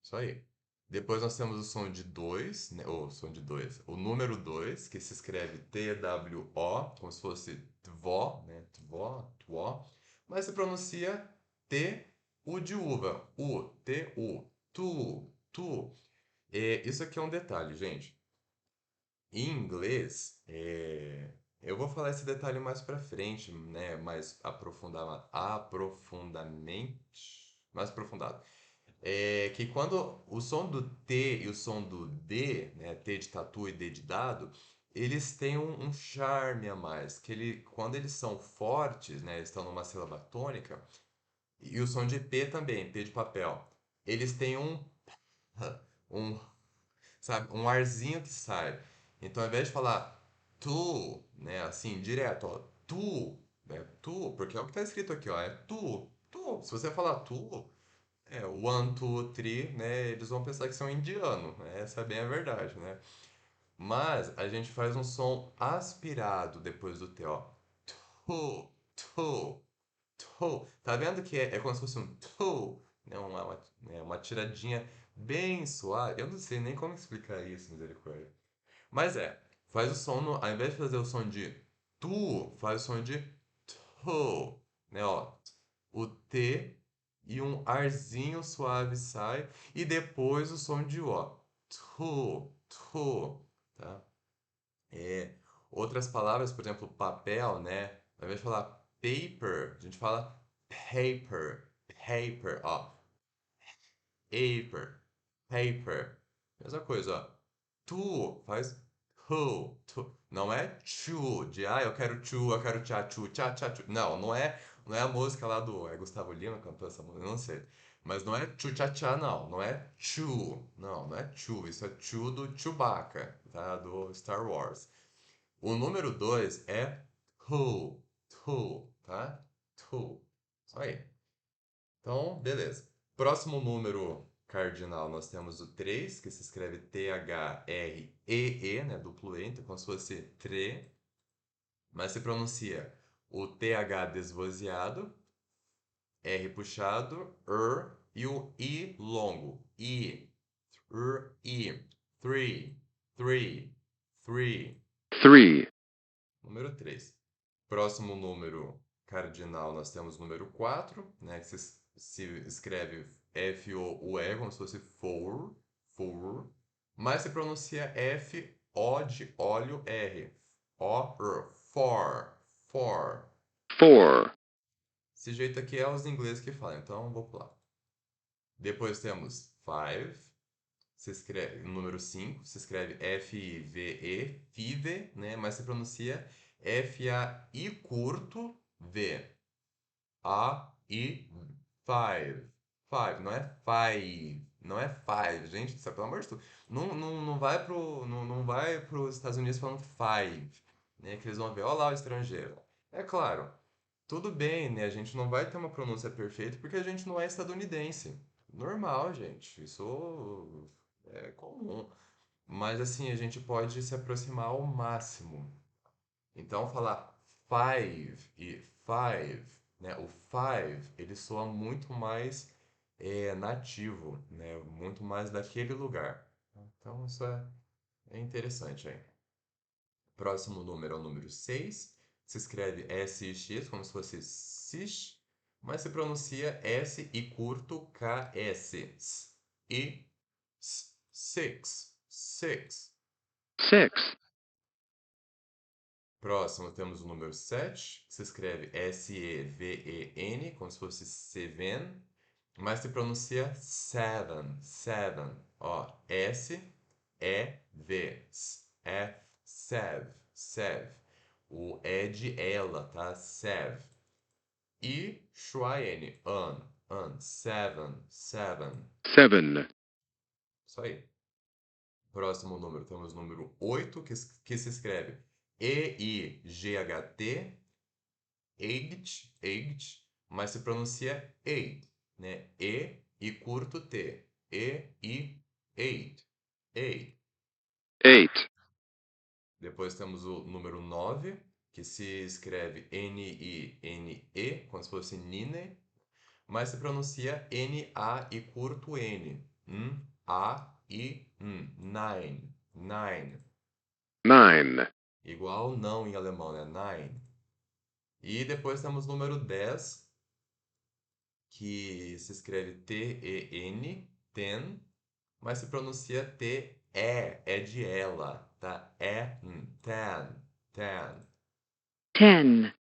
Isso aí. Depois nós temos o som de 2, né? O som de 2. O número 2, que se escreve T-W-O, como se fosse tvó, né? Tvó. Mas se pronuncia T, U de uva. T-U. Tu. Isso aqui é um detalhe, gente. Em inglês, eu vou falar esse detalhe mais pra frente, né? Mais aprofundado. Que quando o som do T e o som do D, né? T de tatu e D de dado, eles têm um charme a mais. Quando eles são fortes, né? Eles estão numa sílaba tônica, e o som de P também, P de papel. Eles têm um sabe? Um arzinho que sai. Então, ao invés de falar tu, né, assim, direto, ó, tu, porque é o que está escrito aqui, ó, é tu. Se você falar tu, one, two, three, né, eles vão pensar que você é um indiano, né, essa é bem a verdade, né? Mas a gente faz um som aspirado depois do T, ó. Tu, tu, Tá vendo que é como se fosse um tu, né? Uma tiradinha bem suave. Eu não sei nem como explicar isso, misericórdia. Mas faz o som, ao invés de fazer o som de tu, faz o som de tu, né? Ó, o T e um arzinho suave sai e depois o som de O. Tu, tá? Outras palavras, por exemplo, papel, né? Ao invés de falar paper, a gente fala paper, ó. Paper. Mesma coisa, ó. Tu faz tu. Não é chu, de eu quero chu, eu quero tchá, chu, tchá, tchá, chu. Não é a música lá do Gustavo Lima cantou essa música, eu não sei. Mas não é chu, tchá, tchá, não é chu. Não é chu, isso é chu do Chewbacca, tá? Do Star Wars. O número 2 é tá? Isso aí. Então, beleza. Próximo número cardinal, nós temos o 3, que se escreve T-H-R-E-E, né? Duplo E, então como se fosse tre, mas se pronuncia o TH desvozeado, R puxado, e o I longo, E. R-E. Three. Three. Three. 3. Número 3. Próximo número cardinal, nós temos o número 4, né, que se escreve F-O-U-R, como se fosse four, four, mas se pronuncia F-O de óleo R. O-R, for, for. 4. Esse jeito aqui é os ingleses que falam, então vou pular. Depois temos five, se escreve, número 5, se escreve F-I-V-E, five, né, mas se pronuncia F-A-I curto V. A-I, five. Five, não é five. Não é five. Gente, pelo amor de Deus. Não vai não vai pros Estados Unidos falando five. Né, que eles vão ver, olha lá o estrangeiro. É claro, tudo bem, né? A gente não vai ter uma pronúncia perfeita porque a gente não é estadunidense. Normal, gente. Isso é comum. Mas assim, a gente pode se aproximar ao máximo. Então, falar five e five, né? O five, ele soa muito mais nativo, né? Muito mais daquele lugar. Então, isso é interessante aí. Próximo número é o número 6. Se escreve S-I-X, como se fosse SIX, mas se pronuncia S e curto K-S. E six, six. 6. Próximo temos o número 7, que se escreve S-E-V-E-N, como se fosse seven, mas se pronuncia seven, seven. Ó, S-E-V, F, sev, sev. O E de ela, tá? Sev. E schwa-N, seven, seven. 7. Isso aí. Próximo número, temos o número 8, que se escreve E-I-G-H-T, eight, eight, mas se pronuncia eight, né? E e curto T. E-I, eight, eight. 8. Depois temos o número 9, que se escreve N-I-N-E, como se fosse Nine, mas se pronuncia N-A e curto N. A-I, nine, nine. 9. Igual não em alemão, né? Nine. E depois temos o número 10, que se escreve T-E-N, ten, mas se pronuncia T-E, é de ela, tá? Ten, ten. 10.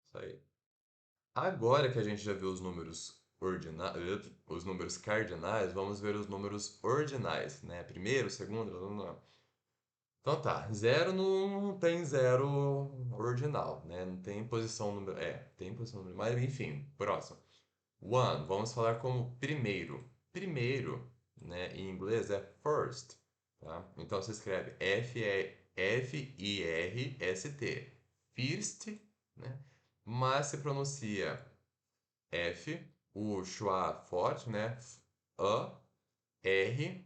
Isso aí. Agora que a gente já viu os números cardinais, vamos ver os números ordinais, né? Primeiro, segundo, blá, blá, blá. Então tá, zero não tem zero ordinal, né? Não tem posição número. Tem posição número, mas enfim, próximo. One, vamos falar como primeiro. Primeiro, né, em inglês é first, tá? Então se escreve F-I-R-S-T. First, né? Mas se pronuncia F, o schwa forte, né? A, R,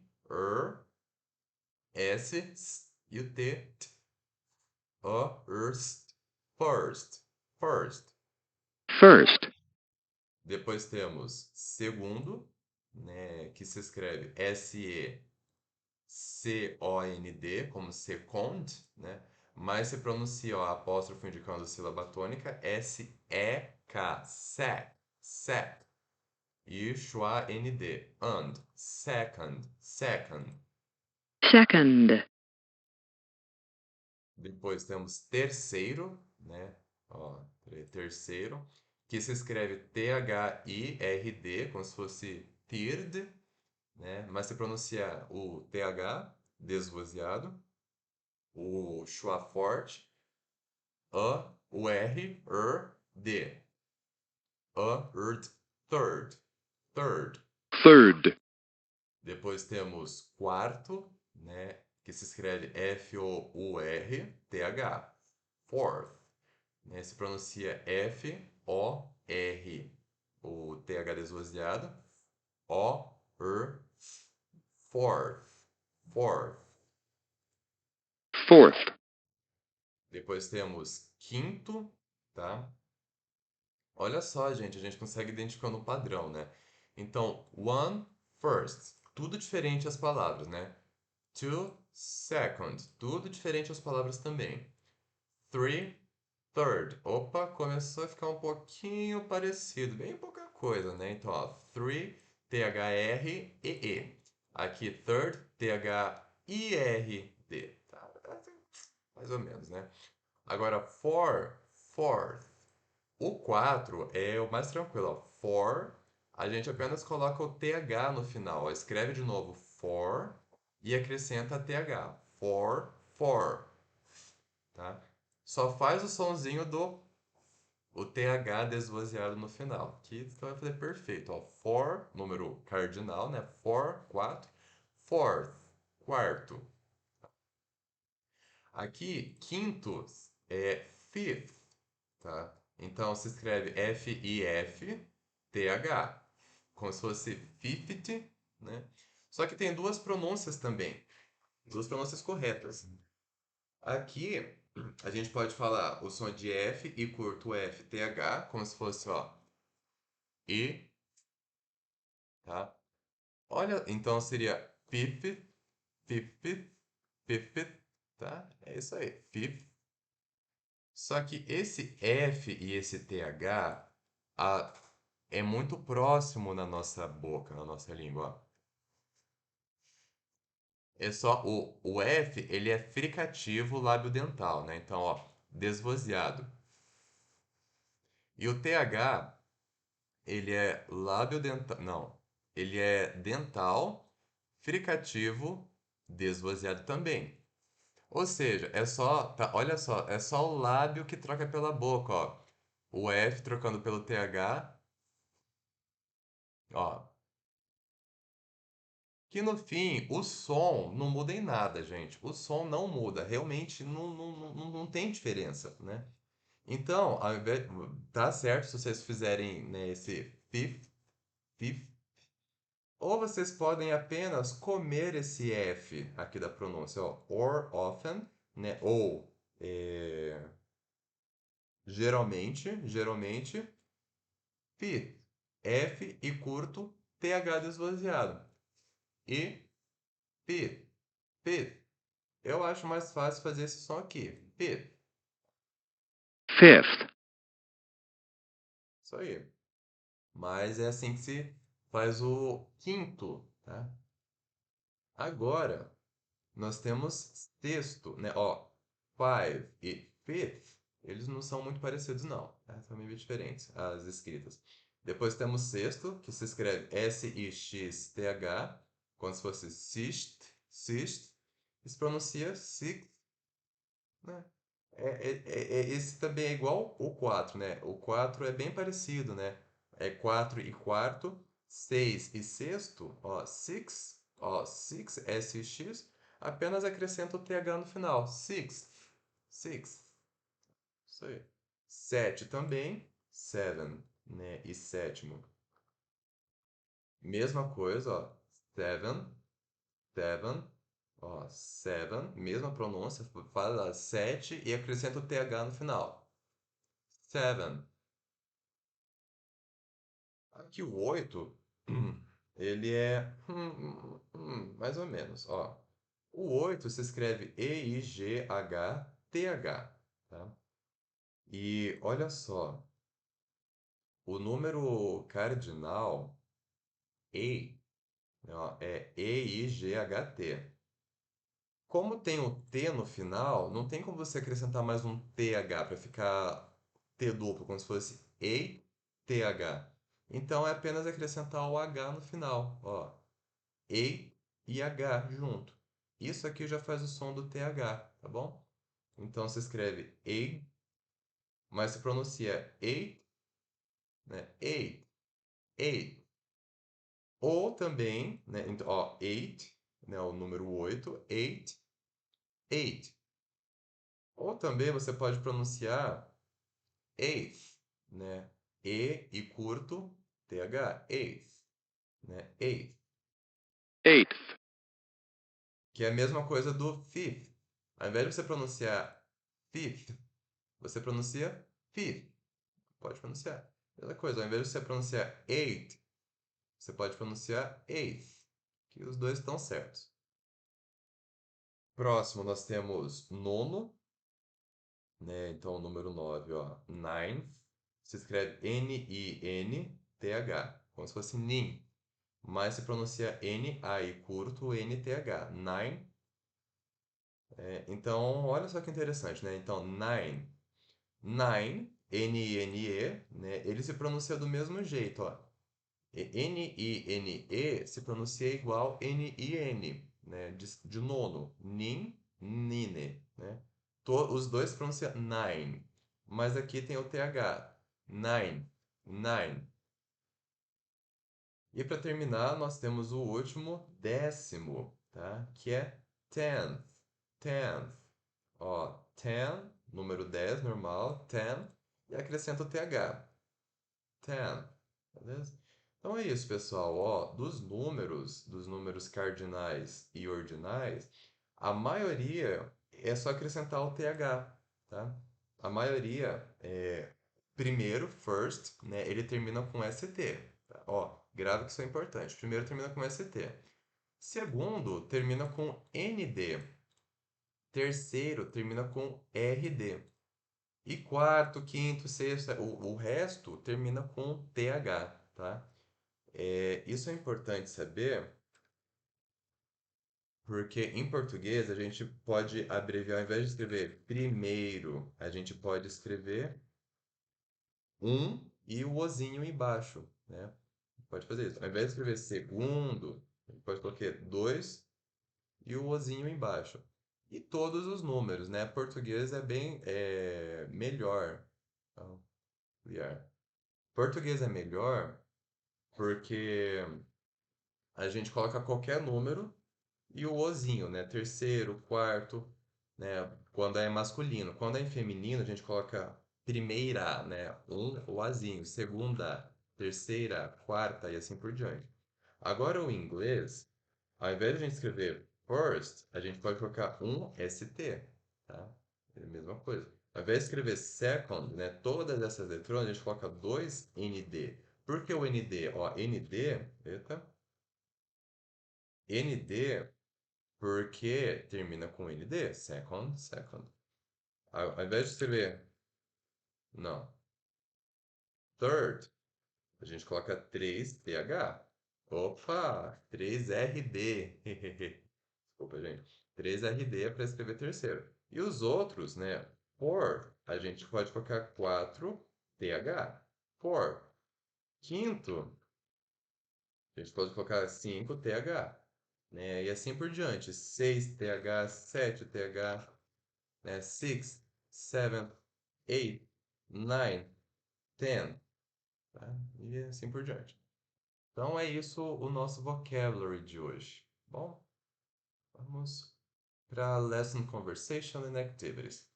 S, e o T, first, first. First. Depois temos segundo, né, que se escreve S-E-C-O-N-D, como second, né? Mas se pronuncia o apóstrofo indicando a sílaba tônica S-E-K, sec, sec. E schwa-N-D, and, second, second. Second. Depois temos terceiro, né? Ó, terceiro, que se escreve T-H-I-R-D, como se fosse third, né? Mas se pronuncia o TH desvozeado, o schwa forte, o R, D, third, third. Third. Depois temos quarto, né? Que se escreve F-O-U-R-T-H, fourth, né? Se pronuncia F-O-R, o TH desvozeado, O-R, fourth, fourth. Fourth. Depois temos quinto, tá? Olha só, gente, a gente consegue identificar um padrão, né? Então, one, first. tudo diferente as palavras, né? 2 second, tudo diferente as palavras também. 3 third, opa, começou a ficar um pouquinho parecido, bem pouca coisa, né? Então, ó, 3 T-H-R-E-E. Aqui, third, T-H-I-R-D. Tá? Mais ou menos, né? Agora, fourth. O 4 é o mais tranquilo, ó. For, a gente apenas coloca o TH no final. Ó. Escreve de novo for e acrescenta TH. For, tá? Só faz o sonzinho do o TH desvozeado no final, que você vai fazer perfeito, ó. For, número cardinal, né? For, 4. Fourth, quarto. Aqui, quinto é fifth, tá? Então se escreve F-I-F-T-H, como se fosse fifty, né? Só que tem duas pronúncias também, duas pronúncias corretas. Aqui a gente pode falar o som de F e curto F, TH, como se fosse, ó, E, tá? Olha, então seria fifth, fifth, fifth, tá? É isso aí, fifth. Só que esse F e esse TH é muito próximo na nossa boca, na nossa língua. É só o F, ele é fricativo lábio dental, né? Então, ó, desvozeado. E o TH, ele é lábio dental, não, ele é dental, fricativo, desvozeado também. Ou seja, é só, tá, olha só, é só o lábio que troca pela boca, ó. O F trocando pelo TH, ó. Que no fim, o som não muda em nada, gente. O som não muda. Realmente não tem diferença, né? Então, ao invés, tá certo se vocês fizerem, né, esse fifth, ou vocês podem apenas comer esse F aqui da pronúncia, ó, or often, né? Ou geralmente, fifth, F e curto, TH desvaziado. E fifth, fifth. Eu acho mais fácil fazer esse som aqui. Fifth. fifth, Isso aí. Mas é assim que se faz o quinto, tá? Agora, nós temos sexto, né? Ó, five e fifth, eles não são muito parecidos, não. Tá? São meio diferentes as escritas. Depois temos sexto, que se escreve S-I-X-T-H, como se fosse sixth. E se pronuncia sixth, né? Esse também é igual o 4, né? O 4 é bem parecido, né? É 4 e quarto, 6 e sexto, six, S-X, apenas acrescenta o TH no final, sixth, isso aí. 7 também, seven, né? E sétimo, mesma coisa, ó, seven, ó, seven, mesma pronúncia, fala 7 e acrescenta o TH no final. Seven. Aqui o 8, ele é mais ou menos, ó. O 8 se escreve E-I-G-H-T-H, tá? E olha só, o número cardinal E, ó, é E-I-G-H-T. Como tem o T no final, não tem como você acrescentar mais um TH para ficar T duplo, como se fosse E-T-H. Então é apenas acrescentar o H no final, ó. E e H junto. Isso aqui já faz o som do TH, tá bom? Então se escreve E, mas se pronuncia E, né? E. Ou também, né? Então, ó, eight, né? O número 8, eight. Ou também você pode pronunciar eighth, né? E curto, TH, eighth, né? Eighth, eighth, que é a mesma coisa do fifth. Ao invés de você pronunciar fifth, você pronuncia fifth. Pode pronunciar. Mesma coisa, ao invés de você pronunciar eight, você pode pronunciar eighth, que os dois estão certos. Próximo, nós temos nono, né? Então, o número 9, ó, ninth, se escreve N-I-N-T-H, como se fosse nin, mas se pronuncia N-A-I curto, N-T-H, nine. Então, olha só que interessante, né? Então, nine, N-I-N-E, né? Ele se pronuncia do mesmo jeito, ó. N-I-N-E se pronuncia igual N-I-N, né? De nono. Nin, nine, né? Os dois se pronunciam nine. Mas aqui tem o TH. Nine, nine. E para terminar, nós temos o último, décimo, tá? Que é tenth, tenth. Ó, ten, número 10, normal, ten, e acrescenta o TH. Ten, beleza? Então é isso, pessoal. Ó, dos números cardinais e ordinais, a maioria é só acrescentar o TH, tá? A maioria primeiro, first, né, ele termina com ST, tá? Ó, grave que isso é importante. Primeiro termina com ST. Segundo, termina com ND. Terceiro, termina com RD. E quarto, quinto, sexto, o resto termina com TH, tá? Isso é importante saber, porque em português a gente pode abreviar, ao invés de escrever primeiro, a gente pode escrever um e o ozinho embaixo, né? Pode fazer isso. Ao invés de escrever segundo, a gente pode colocar dois e o ozinho embaixo. E todos os números, né? Português é bem melhor. Então, português é melhor porque a gente coloca qualquer número e o ozinho, né? Terceiro, quarto, né? Quando é masculino. Quando é em feminino, a gente coloca primeira, né? O azinho. Segunda, terceira, quarta e assim por diante. Agora o inglês, ao invés de a gente escrever first, a gente pode colocar um ST, tá? É a mesma coisa. Ao invés de escrever second, né? Todas essas letras, a gente coloca dois ND. Por que o ND? Ó, ND, eita, ND porque termina com ND, second, second. Ao invés de escrever, não, third, a gente coloca 3TH. Opa, 3RD. Desculpa, gente. 3RD é para escrever terceiro. E os outros, né? For, a gente pode colocar 4TH. For. Quinto, a gente pode colocar 5TH. Né? E assim por diante. 6TH, 7TH, né? 6, 7, 8, 9, 10, tá? E assim por diante. Então é isso o nosso vocabulary de hoje. Bom, vamos para lesson conversation and activities.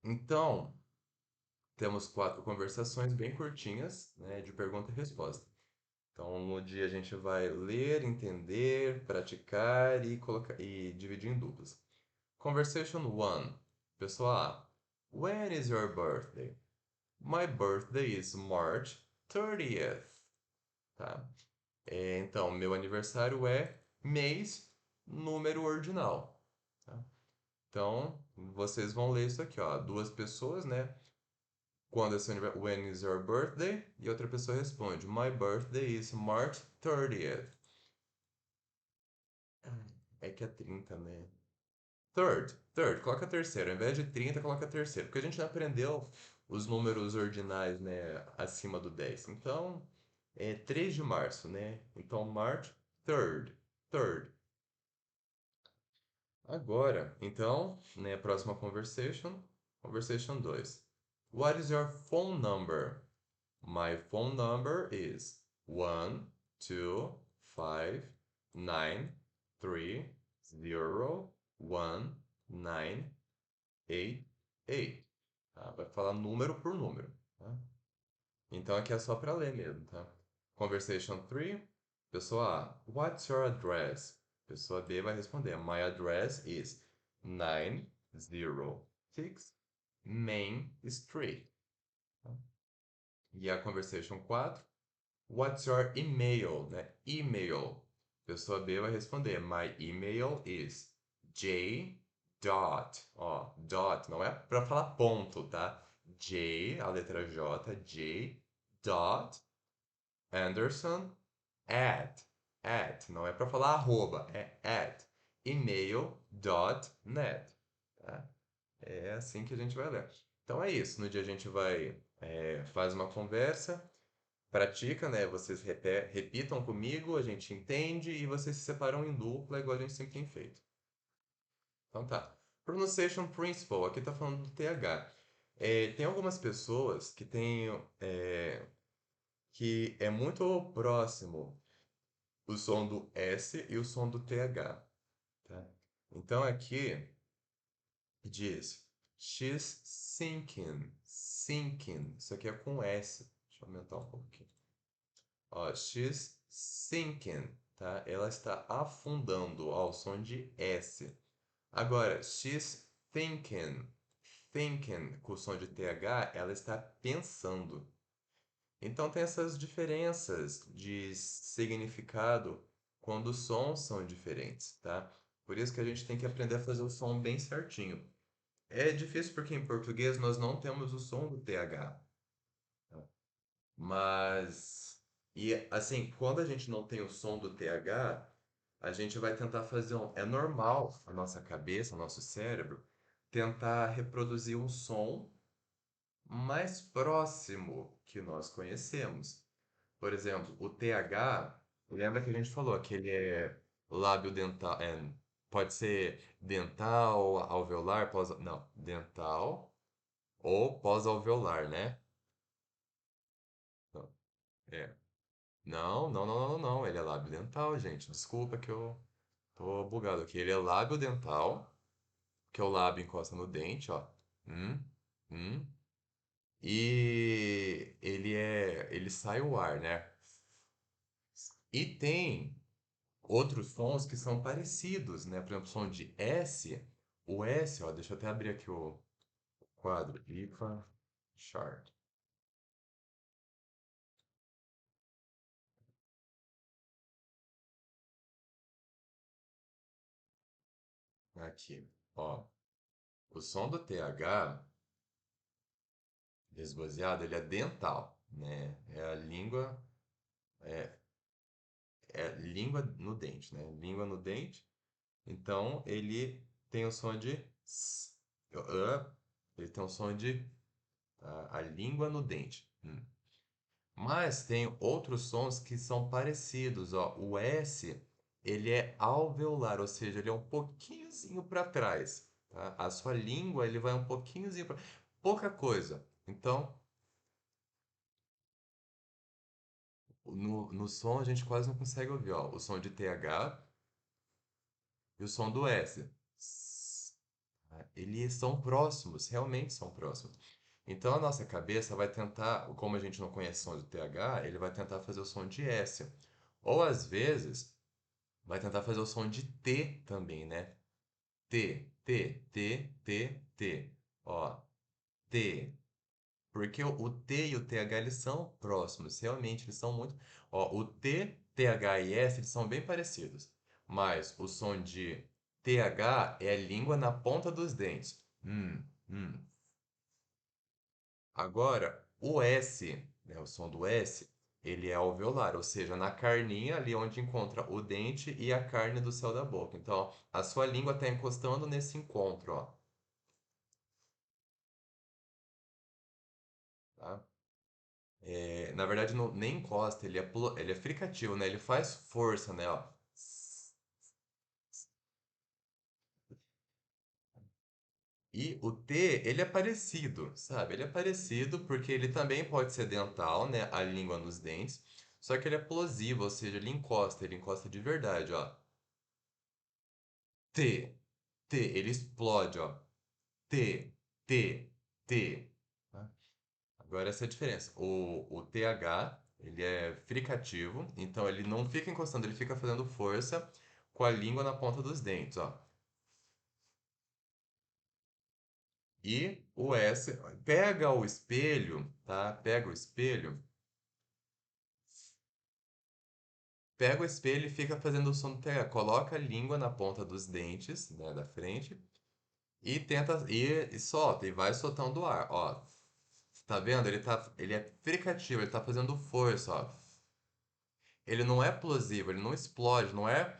Então, temos 4 conversações bem curtinhas, né, de pergunta e resposta. Então, no dia a gente vai ler, entender, praticar e colocar e dividir em duplas. Conversation 1. Pessoa A. When is your birthday? My birthday is March 30th. Tá? Então, meu aniversário é mês, número ordinal. Tá? Então, vocês vão ler isso aqui, ó. Duas pessoas, né? Quando é seu aniversário? When is your birthday? E outra pessoa responde: My birthday is March 30th. É que é 30, né? Third, coloca terceiro. Ao invés de 30, coloca terceiro. Porque a gente não aprendeu os números ordinais, né, acima do 10. Então, é 3 de março, né? Então, March 3rd. Agora, então, né, próxima conversation. Conversation 2. What is your phone number? My phone number is 12593019888. Tá? Vai falar número por número. Tá? Então aqui é só para ler mesmo, tá? Conversation 3. Pessoa A. What's your address? Pessoa B vai responder. My address is 906 Main Street. Tá? E a conversation 4. What's your email, né? Email. Pessoa B vai responder, my email is j dot. Ó, dot não é para falar ponto, tá? J, a letra J, j dot Anderson não é para falar arroba, é at email.net, tá? É assim que a gente vai ler. Então é isso. No dia a gente faz uma conversa, pratica, né? Vocês repitam comigo, a gente entende e vocês se separam em dupla, igual a gente sempre tem feito. Então tá. Pronunciation Principle, aqui tá falando do TH. Tem algumas pessoas que é muito próximo o som do S e o som do TH, tá? Então aqui diz she's sinking. Isso aqui é com S. Deixa eu aumentar um pouquinho. Ó, she's sinking, tá? Ela está afundando, ó, o som de S. Agora, she's thinking, com o som de TH, ela está pensando. Então tem essas diferenças de significado quando os sons são diferentes, tá? Por isso que a gente tem que aprender a fazer o som bem certinho. É difícil porque em português nós não temos o som do TH, tá? Mas, e assim, quando a gente não tem o som do TH, a gente vai tentar fazer um. É normal a nossa cabeça, o nosso cérebro, tentar reproduzir um som mais próximo que nós conhecemos. Por exemplo, o TH, lembra que a gente falou que ele é lábio dental, pode ser dental, alveolar, pós, não, dental ou pós-alveolar, né? Não, é. Não, ele é lábio dental, gente. Desculpa que eu tô bugado aqui. Ele é lábio dental, que é o lábio encosta no dente, ó. Hum, hum. E ele sai o ar, né? E tem outros sons que são parecidos, né? Por exemplo, o som de S. O S, ó, deixa eu até abrir aqui o quadro. IFA chart. Aqui, ó. O som do TH esvaziado, ele é dental, né? É, é língua no dente, né? Língua no dente. Então, ele tem o som de s. Ele tem o som de a língua no dente. Mas tem outros sons que são parecidos, ó. O S, ele é alveolar, ou seja, ele é um pouquinhozinho para trás, tá? A sua língua, ele vai um pouquinhozinho para pouca coisa. Então, no som a gente quase não consegue ouvir, ó. O som de TH e o som do S. Tá? Eles são próximos, realmente são próximos. Então a nossa cabeça vai tentar, como a gente não conhece o som do TH, ele vai tentar fazer o som de S. Ou às vezes vai tentar fazer o som de T também, né? T. Ó, T. Porque o T e o TH eles são próximos, realmente eles são muito. Ó, o T, TH e S eles são bem parecidos, mas o som de TH é a língua na ponta dos dentes. Hum. Agora, o S, né, o som do S, ele é alveolar, ou seja, na carninha ali onde encontra o dente e a carne do céu da boca. Então, a sua língua está encostando nesse encontro, ó. Tá? Na verdade, não, nem encosta, ele é fricativo, né? Ele faz força, né? Ó. E o T, ele é parecido, sabe? Ele é parecido porque ele também pode ser dental, né? A língua nos dentes. Só que ele é plosivo, ou seja, ele encosta de verdade, ó. T, ele explode, ó. T, T, T. Tá? Agora essa é a diferença. O TH, ele é fricativo, então ele não fica encostando, ele fica fazendo força com a língua na ponta dos dentes, ó. E o S, pega o espelho, tá? Pega o espelho pega o espelho e fica fazendo o som do TH. Coloca a língua na ponta dos dentes, né, da frente, e tenta e solta e vai soltando o ar, ó. Tá vendo? Ele é fricativo, ele tá fazendo força, ó. Ele não é plosivo, ele não explode, não é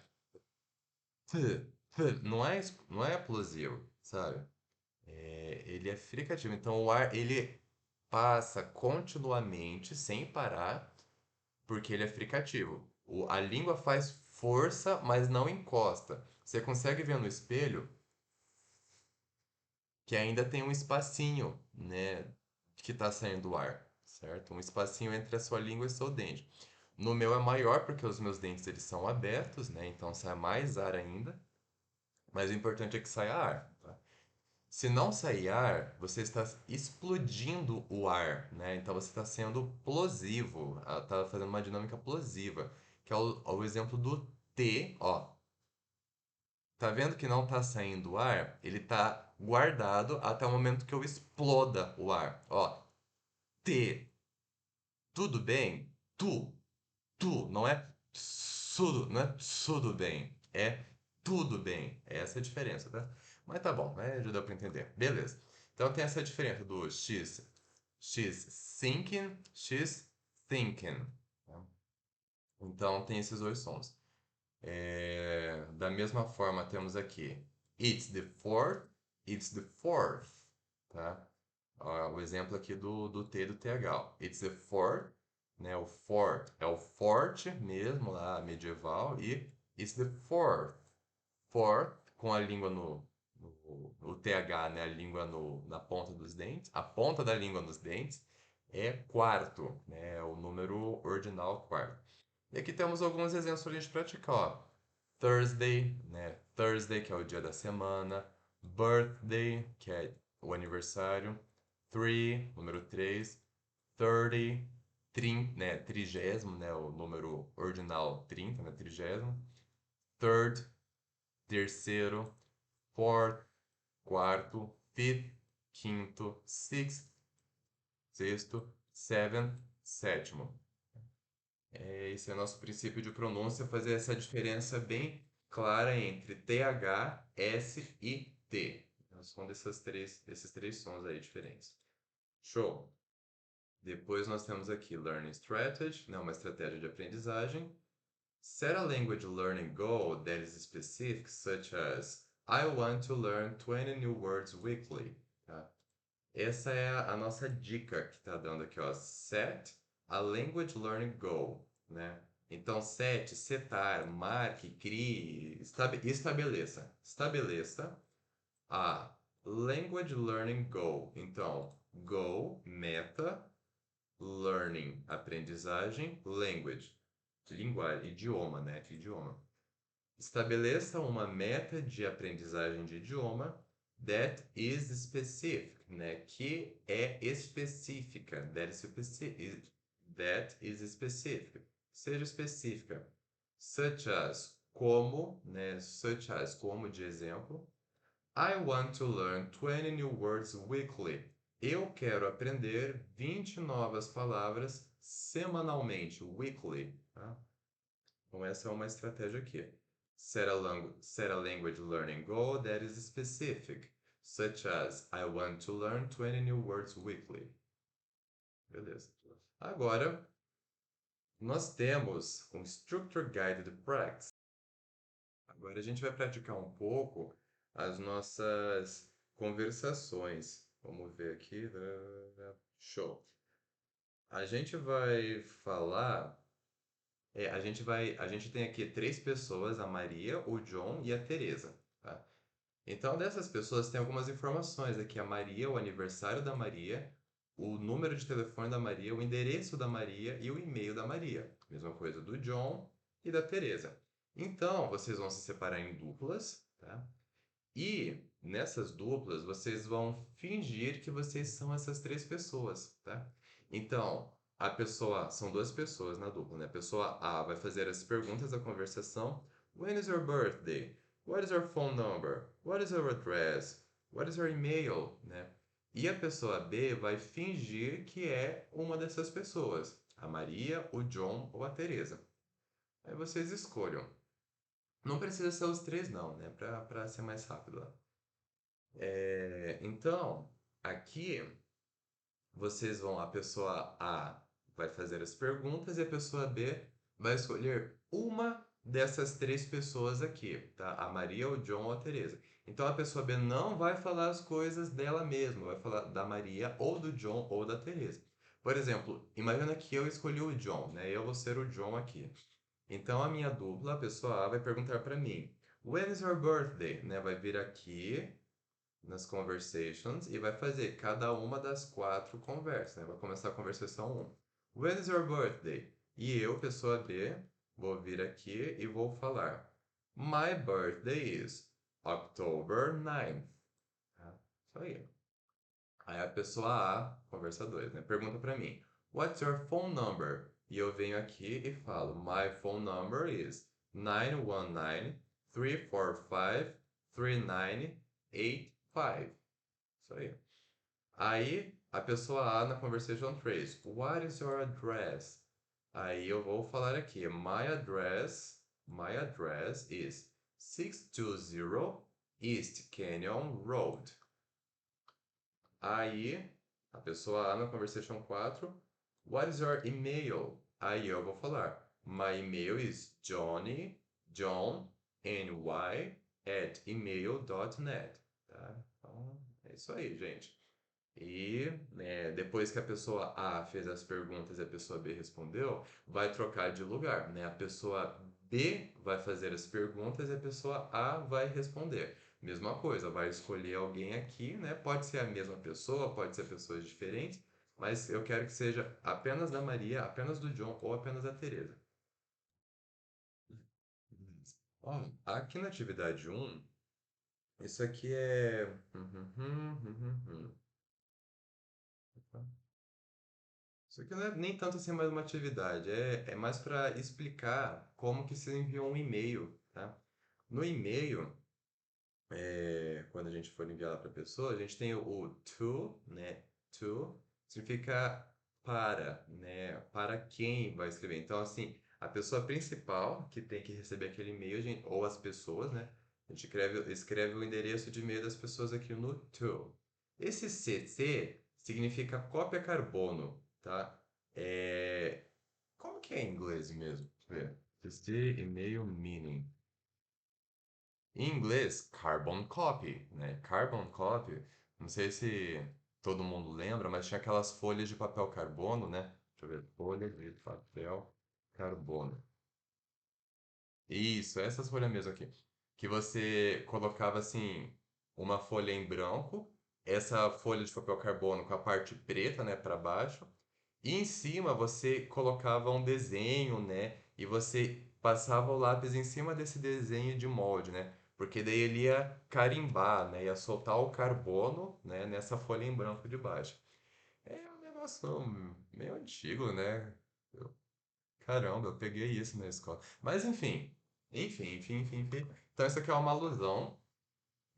não é plosivo, sabe? Ele é fricativo, então o ar ele passa continuamente, sem parar, porque ele é fricativo. A língua faz força, mas não encosta. Você consegue ver no espelho que ainda tem um espacinho, né, que está saindo o ar, certo? Um espacinho entre a sua língua e seu dente. No meu é maior porque os meus dentes eles são abertos, né? Então sai mais ar ainda. Mas o importante é que saia ar, tá? Se não sair ar, você está explodindo o ar, né? Então você está sendo plosivo, está fazendo uma dinâmica plosiva, que é o exemplo do T, ó. Tá vendo que não tá saindo o ar? Ele tá guardado até o momento que eu exploda o ar. Ó, T, tudo bem? Não é não é tudo bem. É tudo bem. Essa é a diferença, tá? Mas tá bom, né? Já deu pra entender. Beleza. Então tem essa diferença do X thinking, X thinking. Tá? Então tem esses dois sons. Da mesma forma, temos aqui it's the fourth, tá? Ó, o exemplo aqui do T e do TH. Ó. It's the fourth, né? O fourth é o forte mesmo, lá, medieval, e it's the fourth. Fourth, com a língua no TH, né? A língua na ponta dos dentes, a ponta da língua nos dentes, é quarto, né? É o número ordinal quarto. E aqui temos alguns exemplos para a gente praticar, ó. Thursday, né? Thursday, que é o dia da semana. Birthday, que é o aniversário. Three, número 3. 30, né? Trigésimo, né? O número ordinal 30, né? Trigésimo. Third, terceiro. Fourth, quarto. Fifth, quinto. Sixth, sexto. Seventh, sétimo. Esse é o nosso princípio de pronúncia, fazer essa diferença bem clara entre TH, S e T. São esses três sons aí diferentes. Show! Depois nós temos aqui Learning Strategy, né, uma estratégia de aprendizagem. Set a language learning goal that is specific, such as I want to learn 20 new words weekly. Tá? Essa é a nossa dica que está dando aqui, ó. Set a language learning goal, né? Então, setar, marque, crie, estabeleça. Estabeleça a language learning goal. Então, goal, meta, learning, aprendizagem, language, linguagem, idioma, né? Idioma. Estabeleça uma meta de aprendizagem de idioma that is specific, né? Que é específica. That is specific. Seja específica. Such as, como, né? Such as, como de exemplo. I want to learn 20 new words weekly. Eu quero aprender 20 novas palavras semanalmente, weekly. Tá? Então, essa é uma estratégia aqui. Set a language learning goal that is specific, such as I want to learn 20 new words weekly. Beleza. Agora, nós temos um Structure Guided Practice. Agora a gente vai praticar um pouco as nossas conversações. Vamos ver aqui. Show. A gente vai falar. A gente tem aqui três pessoas, a Maria, o John e a Teresa, tá? Então, dessas pessoas tem algumas informações aqui, a Maria, o aniversário da Maria, o número de telefone da Maria, o endereço da Maria e o e-mail da Maria. Mesma coisa do John e da Teresa. Então, vocês vão se separar em duplas, tá? E nessas duplas, vocês vão fingir que vocês são essas três pessoas, tá? Então, são duas pessoas na dupla, né? A pessoa A vai fazer as perguntas da conversação. When is your birthday? What is your phone number? What is your address? What is your email? Né? E a pessoa B vai fingir que é uma dessas pessoas. A Maria, o John ou a Teresa. Aí vocês escolham. Não precisa ser os três, não, né? Para ser mais rápido lá. Então, aqui vocês vão, a pessoa A vai fazer as perguntas e a pessoa B vai escolher uma dessas três pessoas aqui, tá? A Maria, o John ou a Teresa. Então a pessoa B não vai falar as coisas dela mesma, vai falar da Maria ou do John ou da Teresa. Por exemplo, imagina que eu escolhi o John, né? Eu vou ser o John aqui. Então a minha dupla, a pessoa A, vai perguntar para mim: When is your birthday? Né? Vai vir aqui nas conversations e vai fazer cada uma das quatro conversas, né? Vai começar a conversação 1. When is your birthday? E eu, pessoa B, vou vir aqui e vou falar: My birthday is October 9th. Tá? Isso aí. Aí a pessoa A, conversa 2, né? Pergunta para mim: What's your phone number? E eu venho aqui e falo: My phone number is 919-345-3985. Isso aí. Aí a pessoa A na conversation 3: What is your address? Aí eu vou falar aqui: My address is 620 East Canyon Road. Aí, a pessoa A na conversation 4: What is your email? Aí eu vou falar: My email is johnny@email.net. Tá? Então, é isso aí, gente. E né, depois que a pessoa A fez as perguntas e a pessoa B respondeu, vai trocar de lugar, né? A pessoa B vai fazer as perguntas e a pessoa A vai responder. Mesma coisa, vai escolher alguém aqui, né? Pode ser a mesma pessoa, pode ser pessoas diferentes, mas eu quero que seja apenas da Maria, apenas do John ou apenas da Teresa. Ó, aqui na atividade 1, isso aqui é. Isso aqui não é nem tanto assim mais uma atividade, é mais para explicar como que se envia um e-mail, tá? No e-mail, quando a gente for enviar para a pessoa, a gente tem o to, né? To significa para, né? Para quem vai escrever. Então, assim, a pessoa principal que tem que receber aquele e-mail, ou as pessoas, né? A gente escreve o endereço de e-mail das pessoas aqui no to. Esse CC significa cópia carbono, tá? É... Como que é em inglês mesmo? Deixa eu ver. CC, e-mail, meaning. Em inglês, carbon copy, né? Carbon copy, não sei se todo mundo lembra, mas tinha aquelas folhas de papel carbono, né? Deixa eu ver, folha de papel carbono. Isso, essas folhas mesmo aqui. Que você colocava assim, uma folha em branco, essa folha de papel carbono com a parte preta, né, para baixo, e em cima você colocava um desenho, né? E você passava o lápis em cima desse desenho de molde, né? Porque daí ele ia carimbar, né? Ia soltar o carbono, né? Nessa folha em branco de baixo. É um negócio meio antigo, né? Caramba, eu peguei isso na escola. Mas enfim. Então isso aqui é uma alusão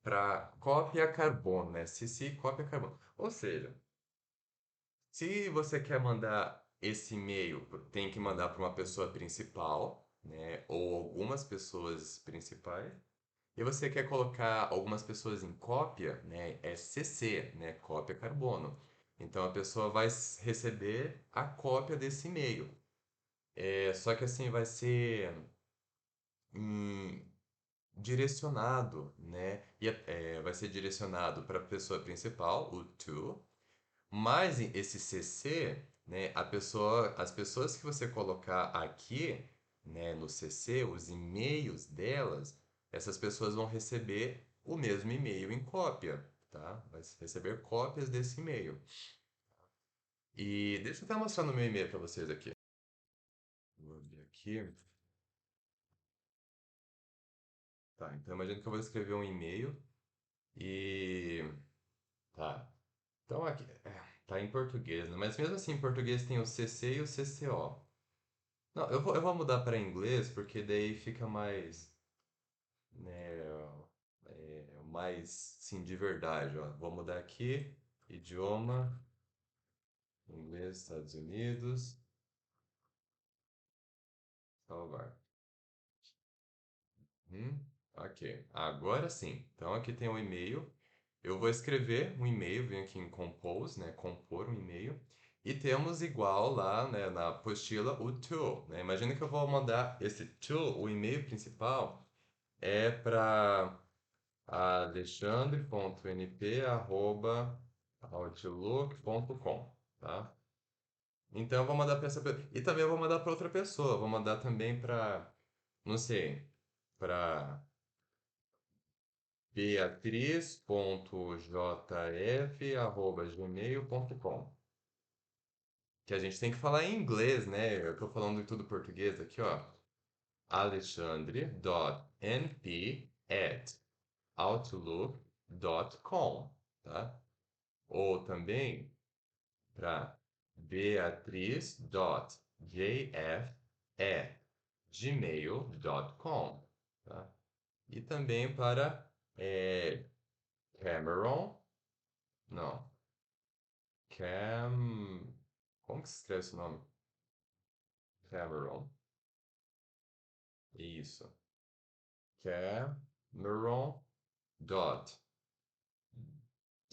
para cópia carbono, né? CC cópia carbono. Ou seja, se você quer mandar esse e-mail, tem que mandar para uma pessoa principal, né, ou algumas pessoas principais. E você quer colocar algumas pessoas em cópia, né, é CC, né, cópia carbono. Então a pessoa vai receber a cópia desse e-mail. Só que assim vai ser hum, direcionado, né? Vai ser direcionado para a pessoa principal, o to. Mas esse CC, né, as pessoas que você colocar aqui, né, no CC, os e-mails delas, essas pessoas vão receber o mesmo e-mail em cópia, tá? Vai receber cópias desse e-mail. E deixa eu até mostrar no meu e-mail para vocês aqui. Vou abrir aqui. Tá, então imagina que eu vou escrever um e-mail e tá. Então aqui tá em português, né? Mas mesmo assim em português tem o CC e o CCO. Não, eu vou mudar para inglês porque daí fica mais, né, mais, sim, de verdade, ó. Vou mudar aqui, idioma, inglês, Estados Unidos, salvar. Ok, agora sim. Então aqui tem o e-mail. Eu vou escrever um e-mail, venho aqui em Compose, né? Compor um e-mail. E temos igual lá, né, na apostila o to, né? Imagina que eu vou mandar esse to, o e-mail principal, é para alexandre.np@outlook.com, tá? Então eu vou mandar para essa pessoa. E também eu vou mandar para outra pessoa. Vou mandar também para, não sei, para beatriz.jf@gmail.com. Que a gente tem que falar em inglês, né? Eu tô falando tudo português aqui, ó. alexandre.np@outlook.com, tá? Ou também para beatriz.jf@gmail.com, tá? E também para Cameron, não, Cam, como que se escreve esse nome? Cameron, isso. Cameron dot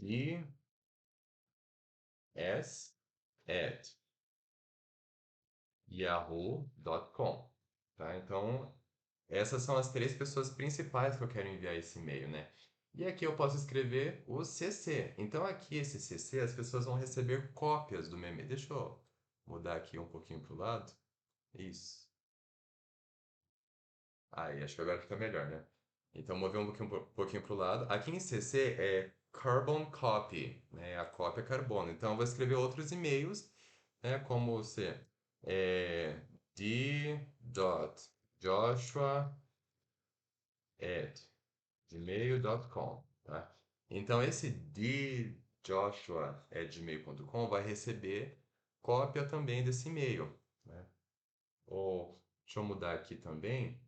ds at yahoo.com, tá? Então, essas são as três pessoas principais que eu quero enviar esse e-mail, né? E aqui eu posso escrever o CC. Então, aqui esse CC, as pessoas vão receber cópias do meu e-mail. Deixa eu mudar aqui um pouquinho para o lado. Isso. Aí, acho que agora fica melhor, né? Então, mover um pouquinho para o lado. Aqui em CC é Carbon Copy, né? A cópia carbono. Então, eu vou escrever outros e-mails, né? Como você é d.joshua@gmail.com, tá? Então, esse djoshua@gmail.com vai receber cópia também desse e-mail, né? Ou, deixa eu mudar aqui também.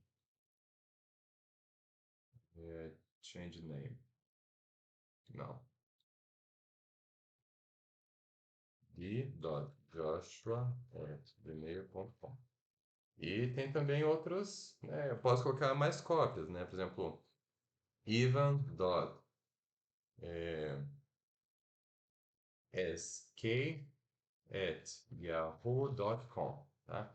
Change name. Não. d.joshua@gmail.com. E tem também outros, né? Eu posso colocar mais cópias, né? Por exemplo, ivan.sk@yahoo.com, tá?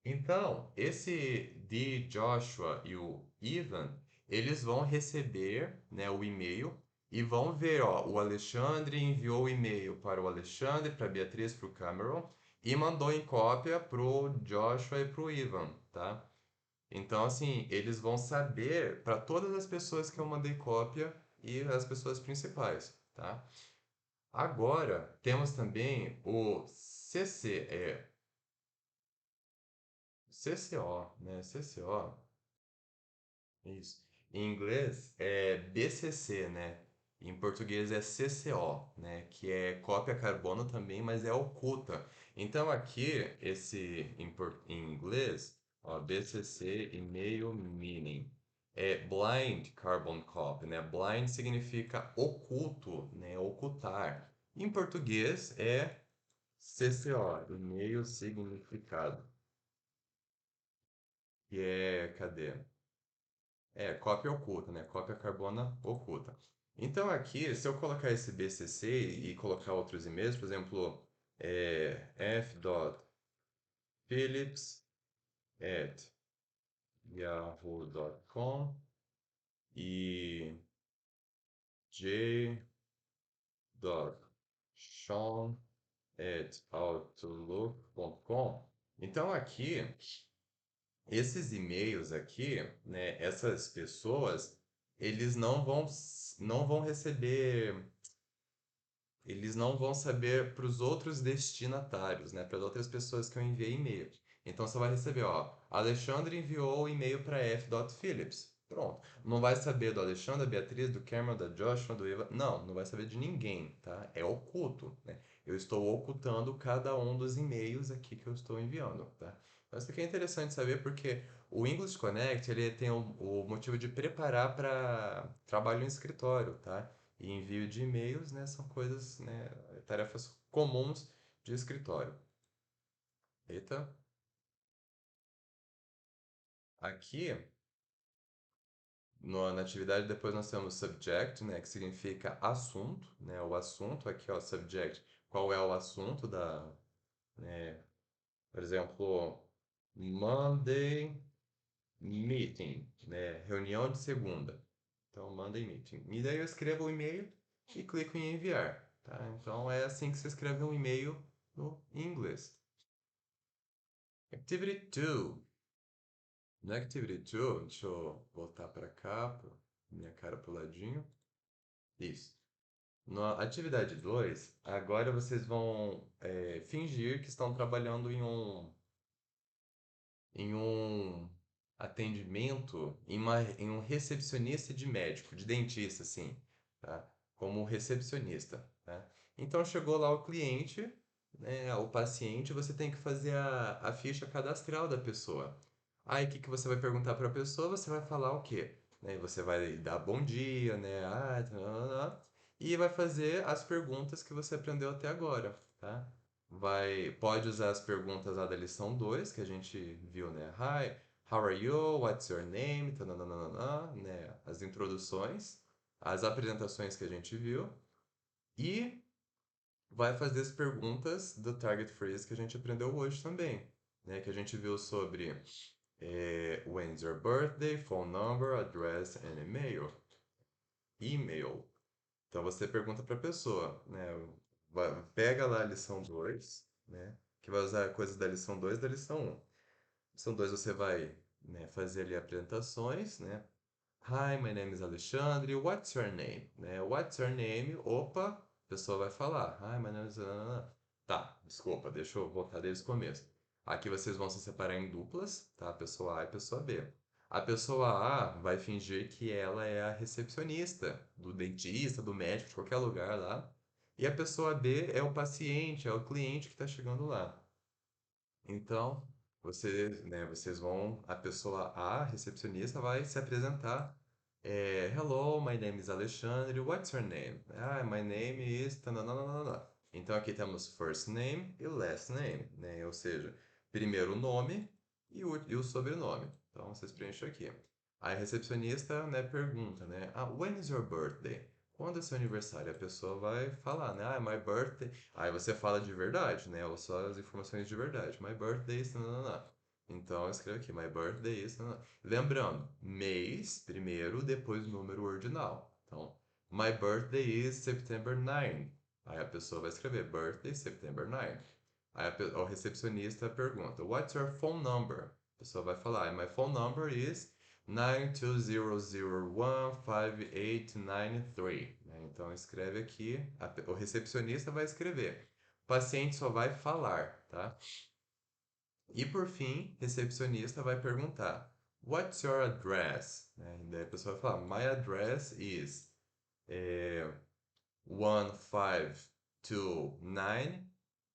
Então, esse de Joshua e o Ivan, eles vão receber, né, o e-mail e vão ver, ó, o Alexandre enviou o e-mail para o Alexandre, para a Beatriz, para o Cameron e mandou em cópia para o Joshua e para o Ivan, tá? Então, assim, eles vão saber para todas as pessoas que eu mandei cópia e as pessoas principais, tá? Agora, temos também o CCO, né? CCO, isso. Em inglês é BCC, né? Em português é CCO, né? Que é cópia carbono também, mas é oculta. Então aqui, em inglês, ó, BCC e-mail meaning é blind carbon copy, né? Blind significa oculto, né? Ocultar. Em português é CCO, e-mail significado. Que é, cadê? É, cópia oculta, né? Cópia carbona oculta. Então aqui, se eu colocar esse BCC e colocar outros e-mails, por exemplo, f.phillips@yahoo.com e j.sean@outlook.com. Então aqui esses e-mails aqui, né, essas pessoas, eles não vão receber, eles não vão saber para os outros destinatários, né, para as outras pessoas que eu enviei e-mail. Então você vai receber, ó, Alexandre enviou o e-mail para f.phillips. Pronto. Não vai saber do Alexandre, da Beatriz, do Cameron, da Joshua, do Eva. Não, não vai saber de ninguém, tá? É oculto, né? Eu estou ocultando cada um dos e-mails aqui que eu estou enviando, tá? Então isso aqui é interessante saber porque o English Connect, ele tem o motivo de preparar para trabalho em escritório, tá? E envio de e-mails, né, são coisas, né, tarefas comuns de escritório. Eita, aqui Na atividade depois nós temos subject, né, que significa assunto, né, o assunto aqui, ó, subject, qual é o assunto né, por exemplo, Monday meeting, né, reunião de segunda. Então, Monday meeting. E daí eu escrevo o e-mail e clico em enviar, tá? Então é assim que se escreve um e-mail no inglês. Activity 2. No Activity 2, deixa eu voltar para cá, minha cara pro ladinho. Isso. Na atividade 2, agora vocês vão fingir que estão trabalhando em um atendimento, em um recepcionista de médico, de dentista, assim, tá? Como recepcionista, tá? Então chegou lá o cliente, né, o paciente, você tem que fazer a ficha cadastral da pessoa. Aí o que que você vai perguntar para a pessoa? Você vai falar o quê? Né, você vai dar bom dia, né? E vai fazer as perguntas que você aprendeu até agora, tá? Pode usar as perguntas lá da lição 2 que a gente viu, né? Hi, how are you? What's your name? Tananana, né? As introduções, as apresentações que a gente viu. E vai fazer as perguntas do target phrase que a gente aprendeu hoje também, né? Que a gente viu sobre when's your birthday, phone number, address and email. E-mail. Então você pergunta para a pessoa, né? Pega lá a lição 2, né? Que vai usar coisas da lição 2 e da lição 1. Lição 2 você vai, né, fazer ali apresentações, né? Hi, my name is Alexandre. What's your name? Né? What's your name? Opa, a pessoa vai falar. Hi, my name is... Tá, desculpa, deixa eu voltar desde o começo. Aqui vocês vão se separar em duplas, tá? Pessoa A e pessoa B. A pessoa A vai fingir que ela é a recepcionista do dentista, do médico, de qualquer lugar lá. E a pessoa B é o paciente, é o cliente que está chegando lá. Então, vocês vão, a pessoa A, recepcionista, vai se apresentar. Hello, my name is Alexandre. What's your name? Ah, my name is... tananana. Então, aqui temos first name e last name, né? Ou seja, primeiro o nome e o sobrenome. Então, vocês preenchem aqui. Aí, a recepcionista, né, pergunta, né? When is your birthday? Quando é seu aniversário? A pessoa vai falar, né? My birthday... Aí você fala de verdade, né? Ou só as informações de verdade. My birthday is... Então, eu escrevo aqui, my birthday is... Lembrando, mês primeiro, depois o número ordinal. Então, my birthday is September 9. Aí a pessoa vai escrever birthday September 9. Aí o recepcionista pergunta, what's your phone number? A pessoa vai falar, my phone number is 920015893. Então escreve aqui, o recepcionista vai escrever. O paciente só vai falar, tá? E por fim, recepcionista vai perguntar, what's your address? E daí a pessoa vai falar, my address is 1529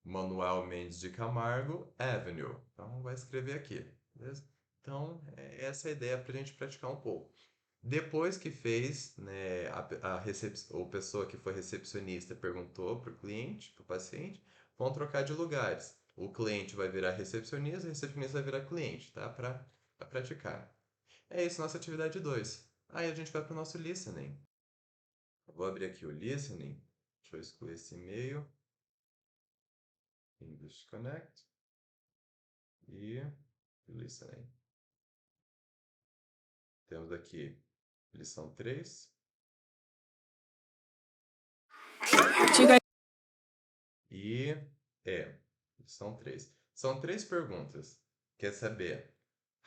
Manuel Mendes de Camargo Avenue. Então vai escrever aqui, beleza? Então, essa é a ideia para a gente praticar um pouco. Depois que fez, né, a pessoa que foi recepcionista perguntou para o cliente, para o paciente, vão trocar de lugares. O cliente vai virar recepcionista, o recepcionista vai virar cliente, tá? Para praticar. É isso, nossa atividade 2. Aí a gente vai para o nosso listening. Vou abrir aqui o listening. Deixa eu excluir esse e-mail. English Connect. E listening. Temos aqui lição 3. E lição 3. São 3 perguntas. Quer saber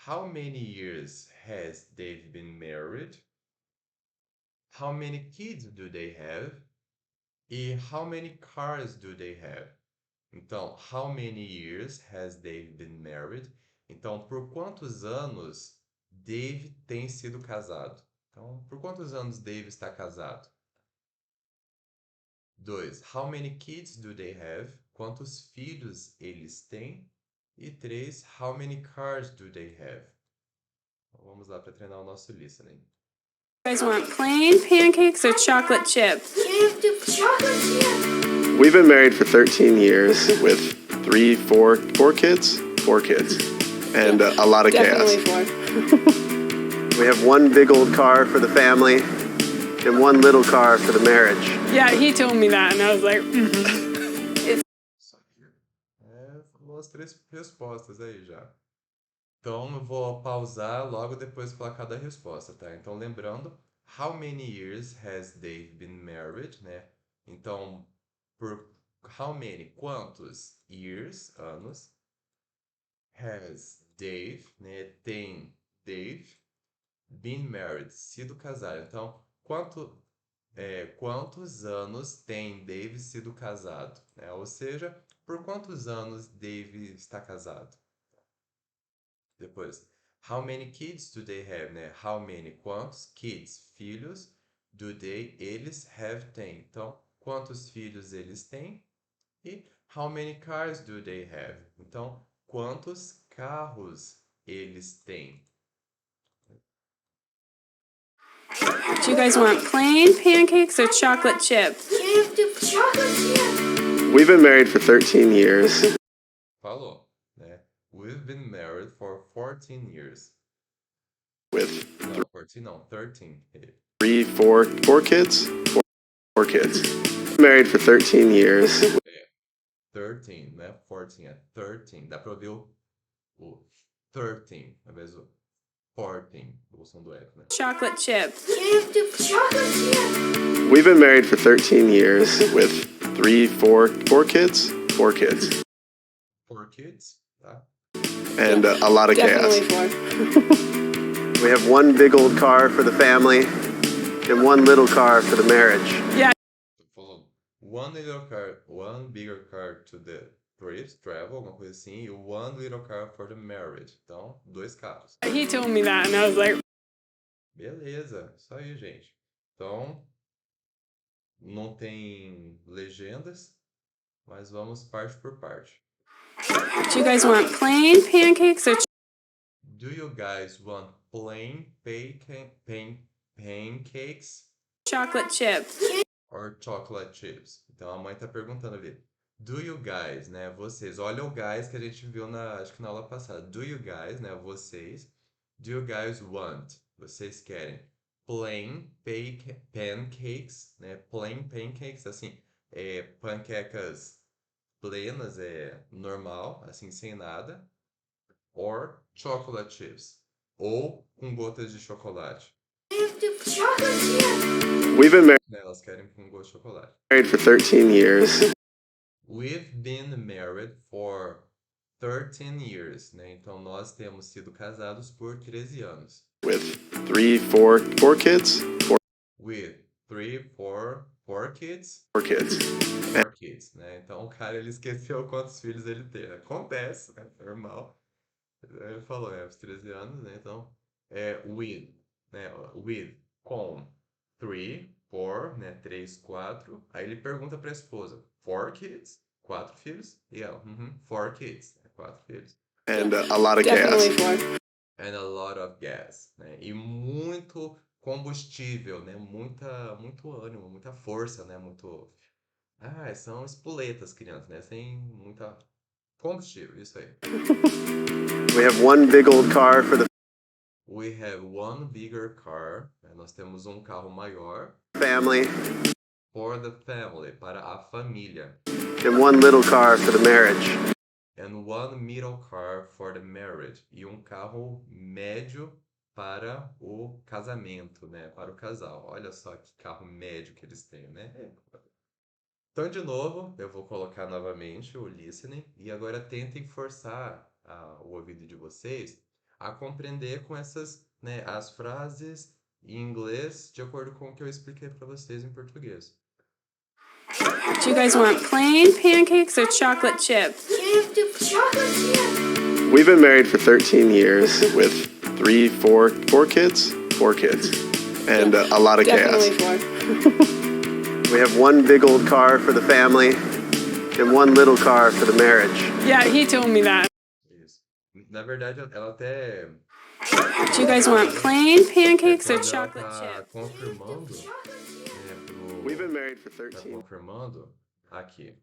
how many years has Dave been married? How many kids do they have? E how many cars do they have? Então, how many years has Dave been married? Então, por quantos anos Dave tem sido casado? Então, por quantos anos Dave está casado? 2. How many kids do they have? Quantos filhos eles têm? E 3. How many cars do they have? Então, vamos lá para treinar o nosso listening. You guys want plain pancakes or chocolate chip? Chocolate chip. We've been married for 13 years with four kids, and a lot of chaos. Definitely 4. We have one big old car for the family and one little car for the marriage. Yeah, he told me that, and I was like, Isso aqui. Falou as três respostas aí já. Então, eu vou pausar logo depois de falar cada resposta, tá? Então, lembrando, how many years has Dave been married, né? Então, por how many, quantos years, anos, has Dave, né? Tem Dave been married, sido casado. Então, quantos anos tem Dave sido casado, né? Ou seja, por quantos anos Dave está casado? Depois, how many kids do they have, né? How many, quantos kids, filhos, do they, eles have, tem. Então, quantos filhos eles têm? E how many cars do they have? Então, quantos carros eles têm? do you guys want plain pancakes or chocolate chip? Can I have the chocolate chip? We've been married for 13 years Falou, né? We've been married for 14 years. with Não, 14 não, 13. four kids. Four kids. Married for 13 years 13, né? 14 é 13. Dá pra ouvir o 13, ao invés do 14, o som do F, né? Chocolate chip. Can I have the chocolate chip? We've been married for 13 years with four kids. 4 kids, tá? And a lot of Definitely gas. 4. We have one big old car for the family and one little car for the marriage. Yeah, Falou one bigger car to the travel, alguma coisa assim, e one little car for the marriage. Então, 2 carros. he told me that, and I was like, Beleza, isso aí, gente. Então, não tem legendas, mas vamos parte por parte. do you guys want plain pancakes or Do you guys want plain pancakes chocolate chip? or chocolate chips? Então a mãe tá perguntando ali. Do you guys, né, vocês. Olha o guys que a gente viu acho que na aula passada. Do you guys, né, vocês. Do you guys want? Vocês querem plain pancakes, né? Plain pancakes, assim, panquecas plenas, normal, assim, sem nada. Or chocolate chips. Ou com gotas de chocolate. Can I have the chocolate chip? We've been Né, elas querem com gosto de chocolate. married for 13 years We've been married for 13 years, né? Então nós temos sido casados por 13 anos. with four kids. With 4 kids. 4 kids, né? Então o cara ele esqueceu quantos filhos ele tem. Acontece, né? Normal. Ele falou, os 13 anos, né? Então, with, né? With, com 3, 4, né? 3, 4. Aí ele pergunta pra esposa, 4 kids? 4 filhos? E ela, 4 kids, 4 filhos. And a lot of Definitely gas. 4. And a lot of gas, né? E muito combustível, né? Muito ânimo, muita força, né? Muito... são espoletas, crianças, né? Sem muita combustível, isso aí. We have one big old car for the We have one bigger car, né? Nós temos um carro maior family for the family, para a família. and one little car for the marriage. And one middle car for the marriage. E um carro médio para o casamento, né? Para o casal. Olha só que carro médio que eles têm, né? Então, de novo, eu vou colocar novamente o listening. E agora tentem forçar o ouvido de vocês a compreender com essas, né, as frases em inglês de acordo com o que eu expliquei para vocês em português. Do you guys want plain pancakes or chocolate chip? Can I have the chocolate chip? We've been married for 13 years with four kids. And a lot of Definitely gas. 4. We have one big old car for the family and one little car for the marriage. Yeah, he told me that. Isso. Na verdade, ela até... Do you guys want plain pancakes or quando ela chocolate tá chip? confirmando, We've been married for tá 13. confirmando aqui.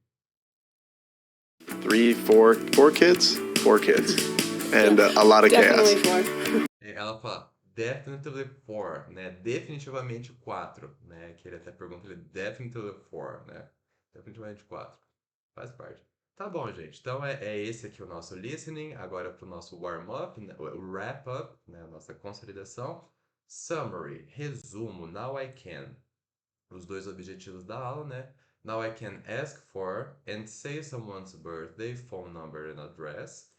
Four kids. And a lot of gas. Definitely 4. Ela fala definitely 4, né? Definitivamente 4, né? Que ele até pergunta, ele definitely 4, né? Definitivamente 4. Faz parte. Tá bom, gente. Então é esse aqui o nosso listening. Agora para o nosso warm-up, né? O wrap-up, né? A nossa consolidação. Summary, resumo, now I can. Os dois objetivos da aula, né? Now I can ask for and say someone's birthday, phone number and address.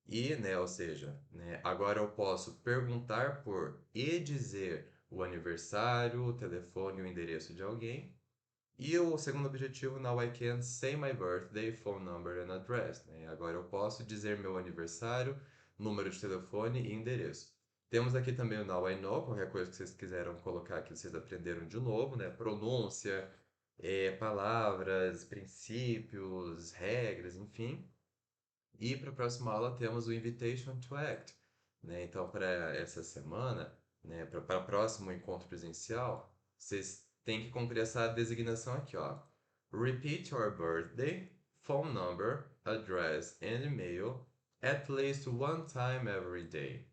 E, né, ou seja, né, agora eu posso perguntar por e dizer o aniversário, o telefone e o endereço de alguém. E o segundo objetivo, now I can say my birthday, phone number and address. Né? Agora eu posso dizer meu aniversário, número de telefone e endereço. Temos aqui também o now I know, qualquer coisa que vocês quiseram colocar aqui, vocês aprenderam de novo, né? Pronúncia, palavras, princípios, regras, enfim. E para a próxima aula temos o Invitation to Act. Né? Então, para essa semana, né, para o próximo encontro presencial, vocês têm que cumprir essa designação aqui, ó. Repeat your birthday, phone number, address and email at least one time every day.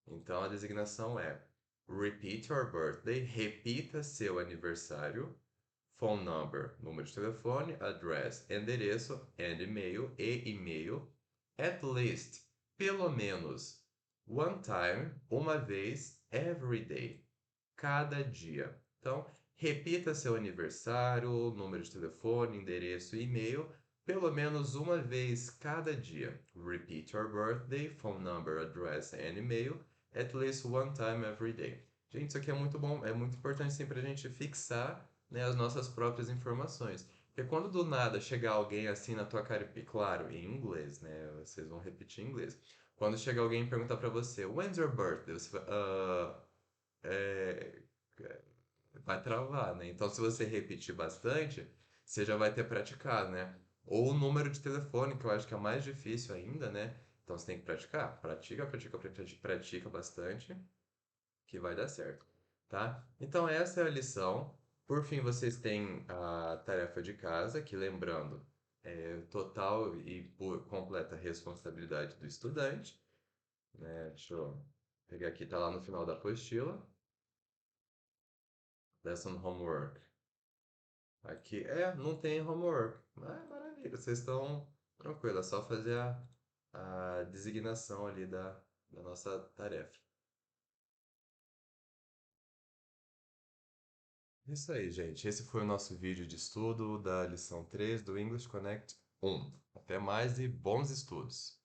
Então, a designação é Repeat your birthday, repita seu aniversário, phone number, número de telefone, address, endereço, and e-mail, at least, pelo menos, one time, uma vez, every day, cada dia. Então, repita seu aniversário, número de telefone, endereço e e-mail, pelo menos uma vez cada dia. Repeat your birthday, phone number, address, and email, at least one time every day. Gente, isso aqui é muito bom, é muito importante sempre a gente fixar, né, as nossas próprias informações. Porque quando do nada chegar alguém assim na tua cara, e claro, em inglês, né, vocês vão repetir em inglês. Quando chegar alguém e perguntar pra você, when's your birthday? Você vai, é, vai travar, né? Então, se você repetir bastante, você já vai ter praticado, né? Ou o número de telefone, que eu acho que é mais difícil ainda, né? Então, você tem que praticar. Pratica bastante, que vai dar certo, tá? Então, essa é a lição. Por fim, vocês têm a tarefa de casa, que lembrando, é total e por completa responsabilidade do estudante, né? Deixa eu pegar aqui, tá lá no final da apostila. Lesson homework. Aqui, não tem homework. Ah, maravilha, vocês estão tranquilos, é só fazer a designação ali da nossa tarefa. Isso aí, gente. Esse foi o nosso vídeo de estudo da lição 3 do English Connect 1. Até mais e bons estudos!